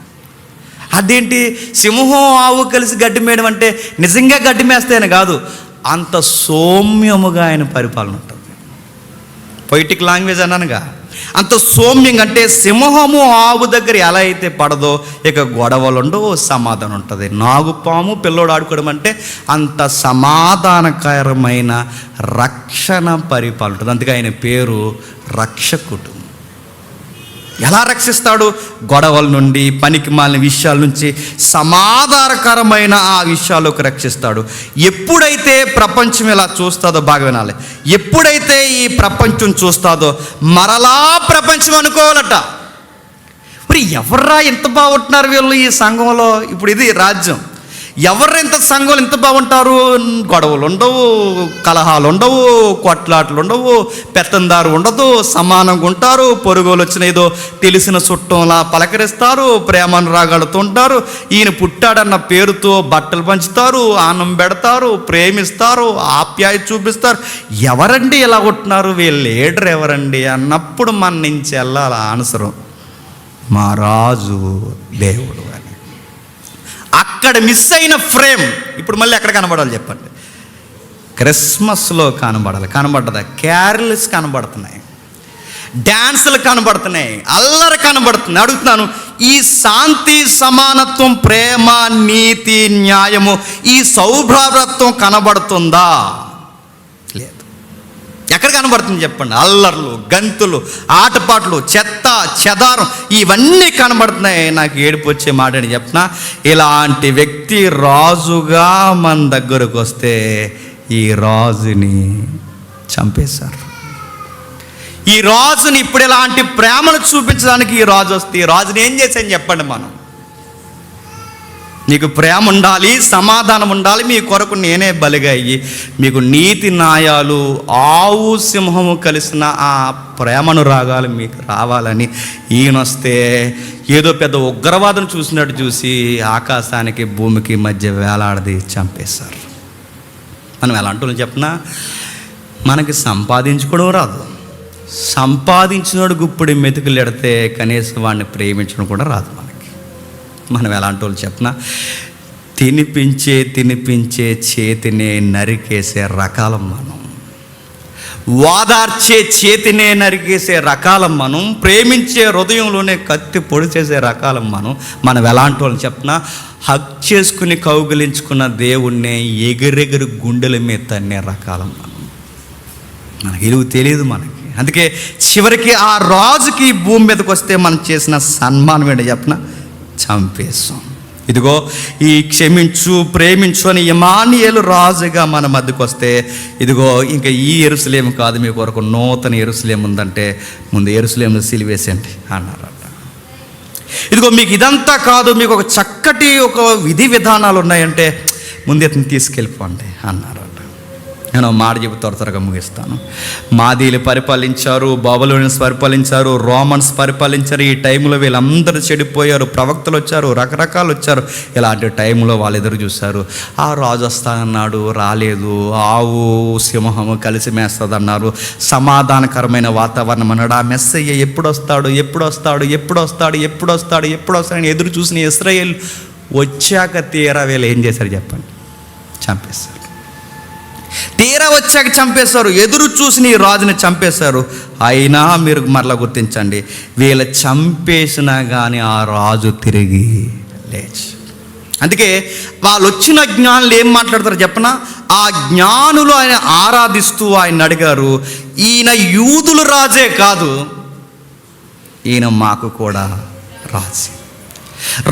అదేంటి సింహం ఆవు కలిసి గడ్డి మేయడం అంటే నిజంగా గడ్డి మేస్తాయని కాదు, అంత సౌమ్యముగా ఆయన పరిపాలన ఉంటుంది. పొయిటిక్ లాంగ్వేజ్ అన్నానుగా, అంత సౌమ్యంగా. అంటే సింహము ఆవు దగ్గర ఎలా అయితే పడదో ఇక గొడవలు ఉండవు, సమాధానం ఉంటుంది. నాగుపాము పిల్లోడు ఆడుకోవడం అంటే అంత సమాధానకరమైన రక్షణ పరిపాలన ఉంటుంది. అందుకే ఆయన పేరు రక్షకుడు. ఎలా రక్షిస్తాడు? గొడవల నుండి, పనికి మాలిన విషయాల నుంచి సమాధానకరమైన ఆ విషయాలకు రక్షిస్తాడు. ఎప్పుడైతే ప్రపంచం ఇలా చూస్తుందో బాగా వినాలి, ఎప్పుడైతే ఈ ప్రపంచం చూస్తుందో మరలా ప్రపంచం అనుకోవాలట. మరి ఎవర్రా ఇంత బాగుంటున్నారు వీళ్ళు ఈ సంఘంలో? ఇప్పుడు ఇది రాజ్యం. ఎవరు ఇంత సంఘంలో ఇంత బాగుంటారు? గొడవలు ఉండవు, కలహాలు ఉండవు, కొట్లాట్లు ఉండవు, పెత్తందారు ఉండదు, సమానంగా ఉంటారు. పొరుగులు వచ్చిన ఏదో తెలిసిన చుట్టంలా పలకరిస్తారు, ప్రేమానురాగాలతో ఉంటారు. ఈయన పుట్టాడన్న పేరుతో బట్టలు పంచుతారు, ఆనం పెడతారు, ప్రేమిస్తారు, ఆప్యాయత చూపిస్తారు. ఎవరండి ఇలా ఉంటున్నారు? వీళ్ళు లీడర్ ఎవరండి అన్నప్పుడు మన నుంచి వెళ్ళాలి ఆన్సరు మా రాజు దేవుడు అని. అక్కడ మిస్ అయిన ఫ్రేమ్ ఇప్పుడు మళ్ళీ ఎక్కడ కనబడాలి చెప్పండి? క్రిస్మస్లో కనబడదా? క్యారల్స్ కనబడుతున్నాయి, డ్యాన్సులు కనబడుతున్నాయి, అల్లరి కనబడుతుంది. అడుగుతున్నాను, ఈ శాంతి, సమానత్వం, ప్రేమ, నీతి, న్యాయము, ఈ సౌభ్రాతత్వం కనబడుతుందా? లేదు. ఎక్కడ కనబడుతుంది చెప్పండి? అల్లర్లు, గంతులు, ఆటపాటలు, చెత్త చెదారం ఇవన్నీ కనబడుతున్నాయి. నాకు ఏడుపు వచ్చే మాట అని చెప్పిన, ఇలాంటి వ్యక్తి రాజుగా మన దగ్గరకు వస్తే ఈ రాజుని చంపేశారు. ఈ రాజుని ఇప్పుడు ఇలాంటి ప్రేమను చూపించడానికి ఈ రాజు వస్తే ఈ రాజుని ఏం చేశాను చెప్పండి? మనం నీకు ప్రేమ ఉండాలి, సమాధానం ఉండాలి, మీ కొరకు నేనే బలిగా అయ్యి మీకు నీతి న్యాయాలు, ఆవు సింహము కలిసిన ఆ ప్రేమను రాగాలు మీకు రావాలని ఈయన వస్తే ఏదో పెద్ద ఉగ్రవాదం చూసినట్టు చూసి ఆకాశానికి భూమికి మధ్య వేలాడది చంపేశారు. మనం ఎలా అంటున్నాం చెప్పనా? మనకి సంపాదించుకోవడం రాదు, సంపాదించినోడు గుప్పుడు మెతుకులు ఎడితే కనీసం వాడిని ప్రేమించడం కూడా రాదు మనకి. మనం ఎలాంటి వాళ్ళు చెప్పనా? తినిపించే చేతినే నరికేసే రకాలం మనం, వాదార్చే చేతినే నరికేసే రకాలం మనం, ప్రేమించే హృదయంలోనే కత్తి పొడి చేసే రకాలం మనం. మనం ఎలాంటి వాళ్ళు చెప్పనా? హక్ చేసుకుని కౌగిలించుకున్న దేవుణ్ణే ఎగిరెగిరి గుండెల మీద తన్నే రకాలం మనం. మనకి ఇరువు తెలియదు మనకి. అందుకే చివరికి ఆ రాజుకి భూమి మీదకి వస్తే మనం చేసిన సన్మానం ఏంటో చెప్పిన, చంపేస్తాం. ఇదిగో ఈ క్షమించు ప్రేమించు అని ఇమ్మానుయేలు రాజుగా మన మధ్యకు వస్తే, ఇదిగో ఇంకా ఈ యెరూషలేము కాదు, మీ కొరకు నూతన యెరూషలేము ఉందంటే ముందు యెరూషలేములో సిలువేసేయండి అన్నారట. ఇదిగో మీకు ఇదంతా కాదు, మీకు ఒక చక్కటి ఒక విధి విధానాలు ఉన్నాయంటే ముందు ఇతను తీసుకెళ్ళిపోండి అన్నారట. నేను మాట చెప్పి త్వరగా ముగిస్తాను. మాదీలు పరిపాలించారు, బబులోనియన్స్ పరిపాలించారు, రోమన్స్ పరిపాలించారు. ఈ టైంలో వీళ్ళందరూ చెడిపోయారు, ప్రవక్తలు వచ్చారు, రకరకాలు వచ్చారు. ఇలాంటి టైంలో వాళ్ళు ఎదురు చూశారు. ఆ రాజు వస్తానన్నాడు, రాలేదు. ఆవు సింహము కలిసి మేస్తుంది అన్నారు. సమాధానకరమైన వాతావరణం అన్నాడు. ఆ మెస్సయ్య ఎప్పుడు వస్తాడు ఎప్పుడు వస్తాడు ఎప్పుడు వస్తాడు ఎప్పుడు వస్తాడు ఎప్పుడు వస్తాడని ఎదురు చూసిన ఇశ్రాయేలు వచ్చాక తీరా వీళ్ళు ఏం చేశారు చెప్పండి? చంపేశారు. తీరా వచ్చాక చంపేశారు. ఎదురు చూసిన ఈ రాజుని చంపేశారు. అయినా మీరు మరలా గుర్తించండి, వీళ్ళు చంపేసినా కానీ ఆ రాజు తిరిగి లేచి. అందుకే వాళ్ళు వచ్చిన జ్ఞానులు ఏం మాట్లాడతారు చెప్పనా? ఆ జ్ఞానులు ఆయన ఆరాధిస్తూ ఆయన అడిగారు, ఈయన యూదుల రాజే కాదు, ఈయన మాకు కూడా రాజు.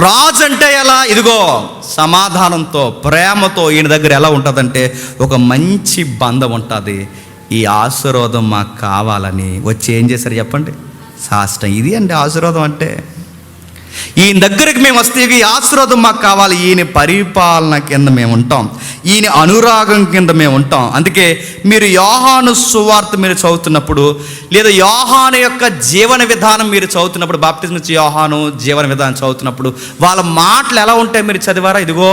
రాజు అంటే ఎలా? ఇదిగో సమాధానంతో ప్రేమతో ఈయన దగ్గర ఎలా ఉంటుందంటే ఒక మంచి బంధం ఉంటుంది. ఈ ఆశీర్వాదం మాకు కావాలని వచ్చి ఏం చేశారు చెప్పండి? సాష్టం. ఇది అండి ఆశీర్వాదం అంటే. ఈయన దగ్గరికి మేము వస్తే ఈ ఆశీర్వాదం మాకు కావాలి. ఈయన పరిపాలన కింద మేము ఉంటాం, ఈయన అనురాగం కింద మేము ఉంటాం. అందుకే మీరు యోహాను సువార్త మీరు చదువుతున్నప్పుడు, లేదా యోహాను యొక్క జీవన విధానం మీరు చదువుతున్నప్పుడు, బాప్టిజం ఇచ్చే యోహాను జీవన విధానం చదువుతున్నప్పుడు వాళ్ళ మాటలు ఎలా ఉంటాయి మీరు చదివారా? ఇదిగో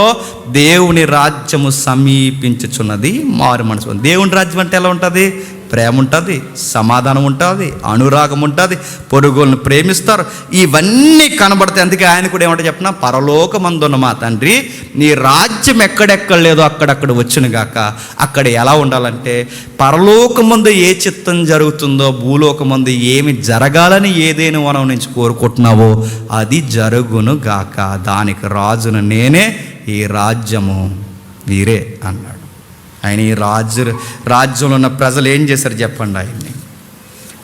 దేవుని రాజ్యము సమీపించుచున్నది, మారు మనసు. దేవుని రాజ్యం అంటే ఎలా ఉంటుంది? ప్రేమ ఉంటుంది, సమాధానం ఉంటుంది, అనురాగం ఉంటుంది, పొరుగులను ప్రేమిస్తారు. ఇవన్నీ కనబడతాయి. అందుకే ఆయన కూడా ఏమంటే చెప్పిన, పరలోకమందున్న మా తండ్రి నీ రాజ్యం ఎక్కడెక్కడ లేదో అక్కడక్కడ వచ్చును గాక. అక్కడ ఎలా ఉండాలంటే పరలోకమందు ఏ చిత్తం జరుగుతుందో భూలోకమందు ఏమి జరగాలని ఏదైనా వనం నుంచి కోరుకుంటున్నావో అది జరుగును గాక. దానికి రాజును నేనే, ఈ రాజ్యము వీరే అన్నాడు. ఆయన ఈ రాజ్యంలో ఉన్న ప్రజలు ఏం చేశారు చెప్పండి? ఆయన్ని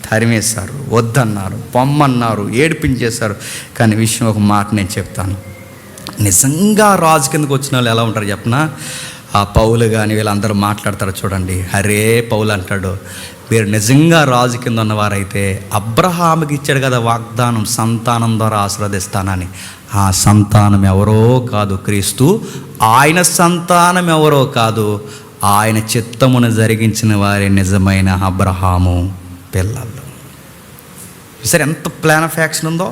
తరిమేశారు, వద్దన్నారు, పొమ్మన్నారు, ఏడిపించేశారు. కానీ విషయం ఒక మాట నేను చెప్తాను, నిజంగా రాజు కిందకు వచ్చిన వాళ్ళు ఎలా ఉంటారు చెప్పనా? ఆ పౌలు కానీ వీళ్ళందరూ మాట్లాడతారు చూడండి. అరే పౌలు అంటాడు, మీరు నిజంగా రాజు కింద ఉన్నవారైతే అబ్రహాముకి ఇచ్చాడు కదా వాగ్దానం, సంతానం ద్వారా ఆశీర్వదిస్తానని. ఆ సంతానం ఎవరో కాదు క్రీస్తు, ఆయన సంతానం ఎవరో కాదు, ఆయన చిత్తమును జరిగించిన వారి నిజమైన అబ్రహాము పిల్లలు. సరే ఎంత ప్లాన్ ఆఫ్ యాక్షన్ ఉందో.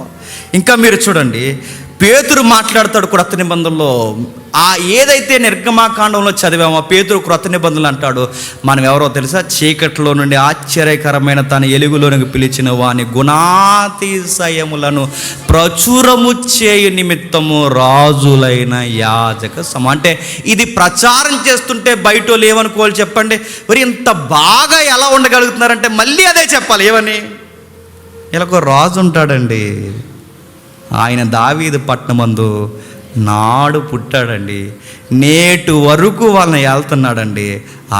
ఇంకా మీరు చూడండి, పేతురు మాట్లాడతాడు క్రొత్త నిబంధనలో. ఆ ఏదైతే నిర్గమాకాండంలో చదివామో పేతురు క్రొత్త నిబంధనలు అంటాడు, మనం ఎవరో తెలుసా? చీకట్లో నుండి ఆశ్చర్యకరమైన తన ఎలుగులోనికి పిలిచిన వాని గుణాతిశయములను ప్రచురము చేయు నిమిత్తము రాజులైన యాజక అంటే ఇది ప్రచారం చేస్తుంటే బయట వాళ్ళు ఏమనుకోవాలి చెప్పండి? మరి ఇంత బాగా ఎలా ఉండగలుగుతున్నారంటే మళ్ళీ అదే చెప్పాలి. ఏమని? ఇలాగో రాజు ఉంటాడండి, ఆయన దావీదు పట్టణమందు నాడు పుట్టాడండి, నేటి వరకు వాళ్ళని వెళ్తున్నాడండి,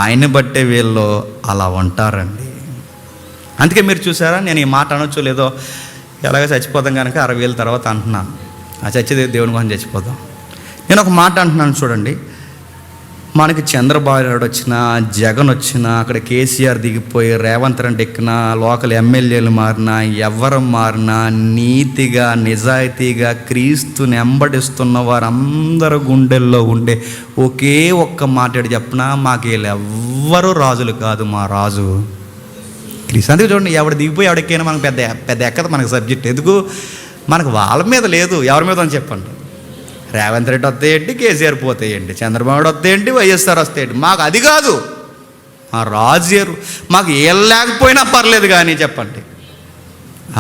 ఆయన బట్టే వీళ్ళు అలా ఉంటారండి. అందుకే మీరు చూసారా, నేను ఈ మాట అనొచ్చు లేదో, ఎలాగ చచ్చిపోతాం కనుక 60 ఏళ్ళ తర్వాత అంటున్నాను, ఆ చచ్చేది దేవుని కోసం చచ్చిపోతాం. నేను ఒక మాట అంటున్నాను చూడండి, మనకి చంద్రబాబు నాయుడు వచ్చినా, జగన్ వచ్చినా, అక్కడ కేసీఆర్ దిగిపోయి రేవంత్ రెడ్డి ఎక్కినా, లోకల్ ఎమ్మెల్యేలు మారినా, ఎవరు మారినా, నీతిగా నిజాయితీగా క్రీస్తుని వెంబడిస్తున్న వారందరూ గుండెల్లో ఉండే ఒకే ఒక్క మాట చెప్పినా, మాకు వీళ్ళు ఎవ్వరూ రాజులు కాదు, మా రాజు క్రీస్తు. అందుకే చూడండి, ఎవడు దిగిపోయి ఎవడికైనా మనకు పెద్ద ఎక్కదు మనకు సబ్జెక్ట్. ఎందుకు? మనకు వాళ్ళ మీద లేదు, ఎవరి మీద అని చెప్పండి. రేవంత్ రెడ్డి వస్తాయండి, కేసీఆర్ పోతాయండి, చంద్రబాబు వస్తాయండి, వైఎస్ఆర్ వస్తాయండి. మాకు అది కాదు, మా రాజు గారు. మాకు ఏం లేకపోయినా పర్లేదు కానీ చెప్పండి,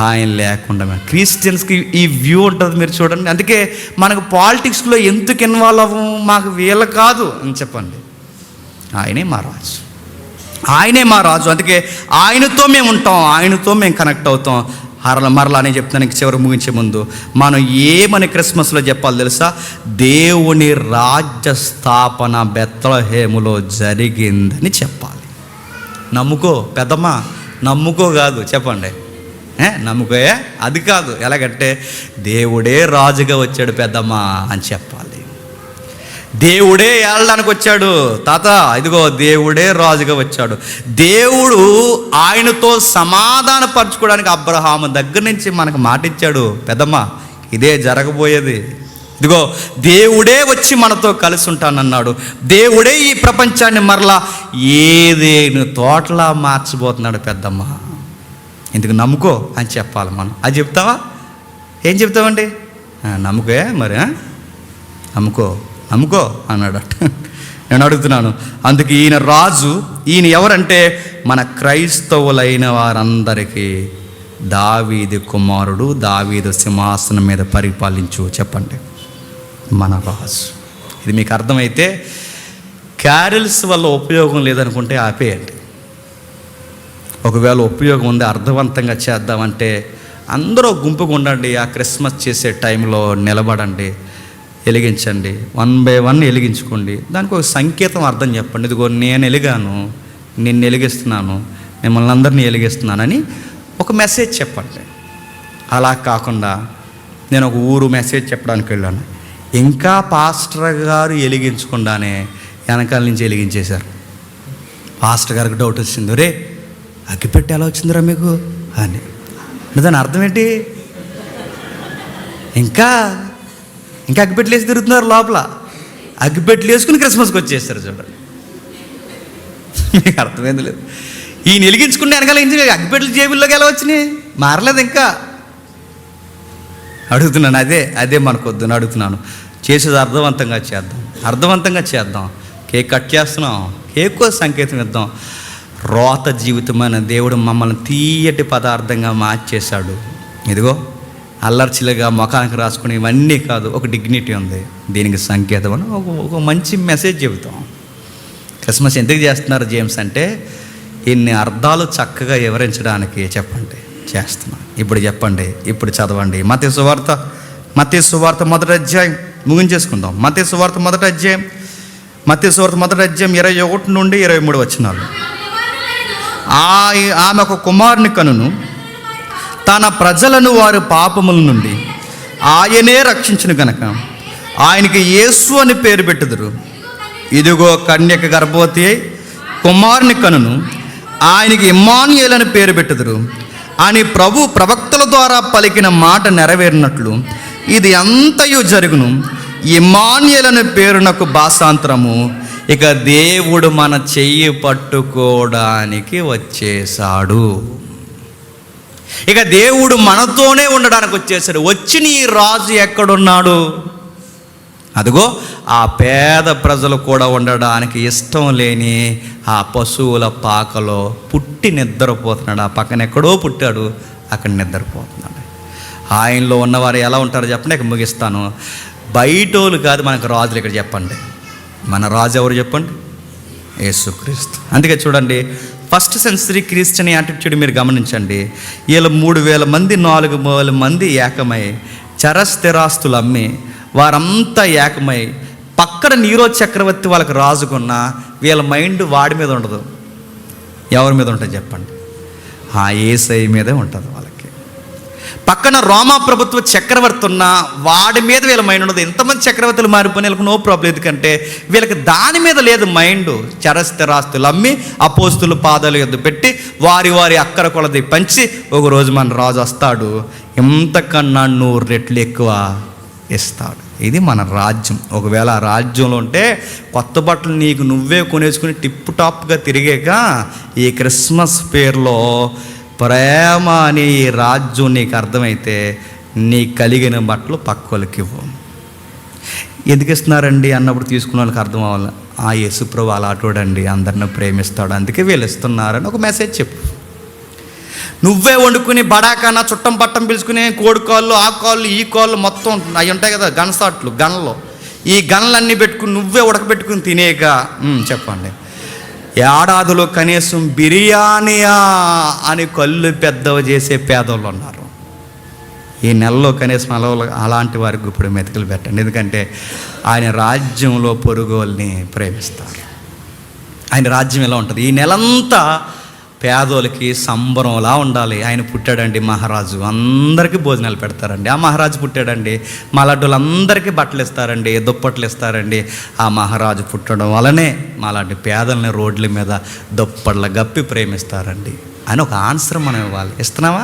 ఆయన లేకుండా క్రిస్టియన్స్కి ఈ వ్యూ ఉంటుంది. మీరు చూడండి, అందుకే మనకు పాలిటిక్స్లో ఎందుకు ఇన్వాల్వ్ అవ్వము, మాకు వీళ్ళ కాదు అని చెప్పండి. ఆయనే మా రాజు, ఆయనే మా రాజు. అందుకే ఆయనతో మేము ఉంటాం, ఆయనతో మేము కనెక్ట్ అవుతాం. మరలా అని చెప్తాను చివరి ముగించే ముందు, మనం ఏమని క్రిస్మస్లో చెప్పాలి తెలుసా? దేవుని రాజ్య స్థాపన బెత్లెహేములో జరిగిందని చెప్పాలి. నమ్ముకో పెద్దమ్మ, నమ్ముకో కాదు, చెప్పండి. నమ్ముకోయే అది కాదు. ఎలాగంటే దేవుడే రాజుగా వచ్చాడు పెద్దమ్మా అని చెప్పాలి. దేవుడే ఏళ్ళడానికి వచ్చాడు తాత, ఇదిగో దేవుడే రాజుగా వచ్చాడు. దేవుడు ఆయనతో సమాధానపరచుకోవడానికి అబ్రహాము దగ్గర నుంచి మనకు మాట ఇచ్చాడు, పెద్దమ్మ ఇదే జరగబోయేది. ఇదిగో దేవుడే వచ్చి మనతో కలిసి ఉంటానన్నాడు. దేవుడే ఈ ప్రపంచాన్ని మరలా ఏదేను తోటలా మార్చబోతున్నాడు పెద్దమ్మ. ఇందుకు నమ్ముకో అని చెప్పాలి మనం. అది చెప్తావా? ఏం చెప్తామండి? నమ్ముకోయే మరి, నమ్ముకో నమ్ముకో అన్నాడట. నేను అడుగుతున్నాను, అందుకు ఈయన రాజు, ఈయన ఎవరంటే మన క్రైస్తవులైన వారందరికీ దావీదు కుమారుడు, దావీదు సింహాసనం మీద పరిపాలించు. చెప్పండి, మన రాజు. ఇది మీకు అర్థమైతే క్యారల్స్ వల్ల ఉపయోగం లేదనుకుంటే ఆపేయండి. ఒకవేళ ఉపయోగం ఉంది, అర్థవంతంగా చేద్దామంటే అందరూ గుంపుగా ఉండండి. ఆ క్రిస్మస్ చేసే టైంలో నిలబడండి, వెలిగించండి, 1 by 1 వెలిగించుకోండి. దానికి ఒక సంకేతం అర్థం చెప్పండి. ఇదిగో నేను వెలిగాను, నిన్ను వెలిగిస్తున్నాను, మిమ్మల్ని అందరినీ వెలిగిస్తున్నానని ఒక మెసేజ్ చెప్పండి. అలా కాకుండా నేను ఒక ఊరు మెసేజ్ చెప్పడానికి వెళ్ళాను, ఇంకా పాస్టర్ గారు వెలిగించకుండానే వెనకాల నుంచి వెలిగించేశారు. పాస్టర్ గారికి డౌట్ వచ్చింది, రే అగ్గిపెట్టి ఎలా వచ్చిందిరా మీకు అని. దాని అర్థం ఏంటి? ఇంకా అగ్గిపెట్టలు వేసి తిరుగుతున్నారు లోపల. అగ్గిపెట్టలు వేసుకుని క్రిస్మస్కి వచ్చేస్తారు చూడండి. మీకు అర్థమైంది లేదు. ఈయన వెలిగించుకుంటే వెనకాల అగ్గిపెట్టలు జేబుల్లోకి ఎలా వచ్చినాయి? మారలేదు ఇంకా. అడుగుతున్నాను, అదే మనకొద్దుని అడుగుతున్నాను. చేసేది అర్థవంతంగా చేద్దాం. కేక్ కట్ చేస్తున్నాం, కేక్ సంకేతం ఇద్దాం. రోత జీవితమైన దేవుడు మమ్మల్ని తీయటి పదార్థంగా మార్చేశాడు. ఇదిగో అల్లర్చిలుగా ముఖానికి రాసుకుని ఇవన్నీ కాదు, ఒక డిగ్నిటీ ఉంది. దీనికి సంకేతం అని ఒక మంచి మెసేజ్ చెబుతాం. క్రిస్మస్ ఎందుకు చేస్తున్నారు జేమ్స్ అంటే ఇన్ని అర్థాలు చక్కగా వివరించడానికి చెప్పండి చేస్తున్నాం. ఇప్పుడు చెప్పండి, ఇప్పుడు చదవండి. మత్తయి సువార్త మొదటి అధ్యాయం ముగించేసుకుందాం. మత్తయి సువార్త మొదటి అధ్యాయం 21 నుండి 23 వచనాలు. ఆమె ఒక కుమారుని కనును, తన ప్రజలను వారి పాపముల నుండి ఆయనే రక్షించును గనక ఆయనకి యేసు అని పేరు పెట్టుదురు. ఇదిగో కన్యక గర్భవతి అయి కుమారుని కనును, ఆయనకి ఇమ్మానుయేలు అని పేరు పెట్టుదురు అని ప్రభు ప్రవక్తల ద్వారా పలికిన మాట నెరవేరినట్లు ఇది అంతయు జరుగును. ఇమ్మానుయేలు అనే పేరునకు భాషాంతరము, ఇక దేవుడు మన చెయ్యి పట్టుకోవడానికి వచ్చేసాడు. ఇక దేవుడు మనతోనే ఉండడానికి వచ్చేసాడు. వచ్చిన ఈ రాజు ఎక్కడున్నాడు? అదిగో ఆ పేద ప్రజలు కూడా ఉండడానికి ఇష్టం లేని ఆ పశువుల పాకలో పుట్టి నిద్రపోతున్నాడు. ఆ పక్కన ఎక్కడో పుట్టాడు, అక్కడ నిద్రపోతున్నాడు. ఆయనలో ఉన్నవారు ఎలా ఉంటారో చెప్పండి. ఇక ముగిస్తాను. బయటోళ్ళు కాదు మనకు రాజులు. ఇక్కడ చెప్పండి, మన రాజు ఎవరు చెప్పండి? యేసుక్రీస్తు. అందుకే చూడండి, ఫస్ట్ సెంచరీ క్రిస్టియన్ యాటిట్యూడ్ మీరు గమనించండి. వీళ్ళు 3000 మంది 4000 మంది ఏకమై చరస్థిరాస్తులు అమ్మి వారంతా ఏకమై పక్కన నీరో చక్రవర్తి వాళ్ళకి రాజుకున్న వీళ్ళ మైండ్ వాడి మీద ఉండదు. ఎవరి మీద ఉంటుంది చెప్పండి? ఆ యేసయ్య మీదే ఉంటుంది వాళ్ళకి. పక్కన రోమా ప్రభుత్వ చక్రవర్తి ఉన్న వాడి మీద వీళ్ళ మైండ్ ఉండదు. ఎంతమంది చక్రవర్తులు మారిపోయిన వీళ్ళకి నో ప్రాబ్లం. ఎందుకంటే వీళ్ళకి దాని మీద లేదు మైండ్. చరస్థిరాస్తులు అమ్మి అపోస్తులు పాదాల యొద్ద పెట్టి వారి అక్కర కొలది పంచి ఒకరోజు మన రాజు వస్తాడు, ఎంతకన్నా 100 రెట్లు ఎక్కువ ఇస్తాడు. ఇది మన రాజ్యం. ఒకవేళ ఆ రాజ్యంలో ఉంటే కొత్త బట్టలు నీకు నువ్వే కొనేసుకుని టిప్ టాప్గా తిరిగాక ఈ క్రిస్మస్ పేరులో ప్రేమ అనే ఈ రాజ్యం నీకు అర్థమైతే నీ కలిగిన బట్టలు పక్కోళ్ళకి ఇవ్వు. ఎందుకు ఇస్తున్నారండి అన్నప్పుడు తీసుకున్న వాళ్ళకి అర్థం అవ్వాలి. ఆ యేసుప్రభు అలా చూడండి, అందరిని ప్రేమిస్తాడు, అందుకే వీళ్ళు ఇస్తున్నారని ఒక మెసేజ్ చెప్పు. నువ్వే వండుకుని బడాకాన చుట్టం పట్టం పిలుచుకుని కోడి కాళ్ళు, ఆ కాళ్ళు, ఈ కాళ్ళు మొత్తం అవి ఉంటాయి కదా గనసాట్లు, గనలు, ఈ గనలన్నీ పెట్టుకుని నువ్వే ఉడకబెట్టుకుని తినేక చెప్పండి. ఏడాదిలో కనీసం బిర్యానీయా అని కళ్ళు పెద్దవి చేసే పేదోళ్ళు ఉన్నారు. ఈ నెలలో కనీసం అలాంటి వారికి ఇప్పుడు మెతుకులు పెట్టండి. ఎందుకంటే ఆయన రాజ్యంలో పొరుగోల్ని ప్రేమిస్తారు. ఆయన రాజ్యం ఎలా ఉంటుంది? ఈ నెలంతా పేదోళ్ళకి సంబరంలా ఉండాలి. ఆయన పుట్టాడండి మహారాజు, అందరికీ భోజనాలు పెడతారండి. ఆ మహారాజు పుట్టాడండి, మాలాంటి బట్టలు ఇస్తారండి, దుప్పట్లు ఇస్తారండి. ఆ మహారాజు పుట్టడం వలనే మాలాంటి పేదల్ని రోడ్ల మీద దుప్పట్ల గప్పి ప్రేమిస్తారండి అని ఒక ఆన్సర్ మనం ఇవ్వాలి. ఇస్తున్నావా?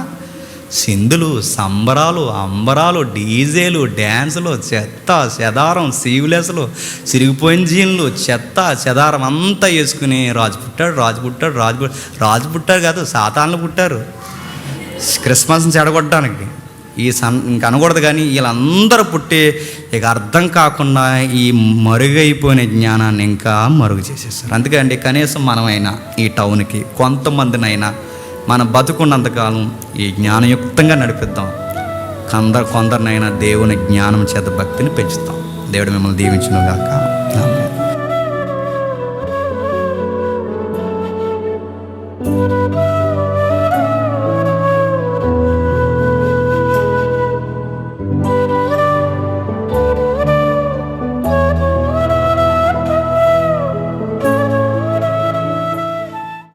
సింధులు, సంబరాలు, అంబరాలు, డీజేలు, డ్యాన్సులు, చెత్త చెదారం, సీవులేసలు, సిరిగిపోయిన జీన్లు, చెత్త చెదారం అంతా వేసుకుని రాజు పుట్టాడు కాదు, సాతాన్లు పుట్టారు క్రిస్మస్ని చెడగొట్టడానికి. ఇంక అనకూడదు కానీ వీళ్ళందరూ పుట్టి ఇక అర్థం కాకుండా ఈ మరుగైపోయిన జ్ఞానాన్ని ఇంకా మరుగు చేసేస్తారు. అందుకే అండి, కనీసం మనమైనా ఈ టౌన్కి కొంతమందినైనా మన బతుకున్నంతకాలం ఈ జ్ఞానయుక్తంగా నడిపిద్దాం. కొందరినైనా దేవుని జ్ఞానం చేత భక్తిని పెంచుతాం. దేవుడు మిమ్మల్ని దీవించును గాక.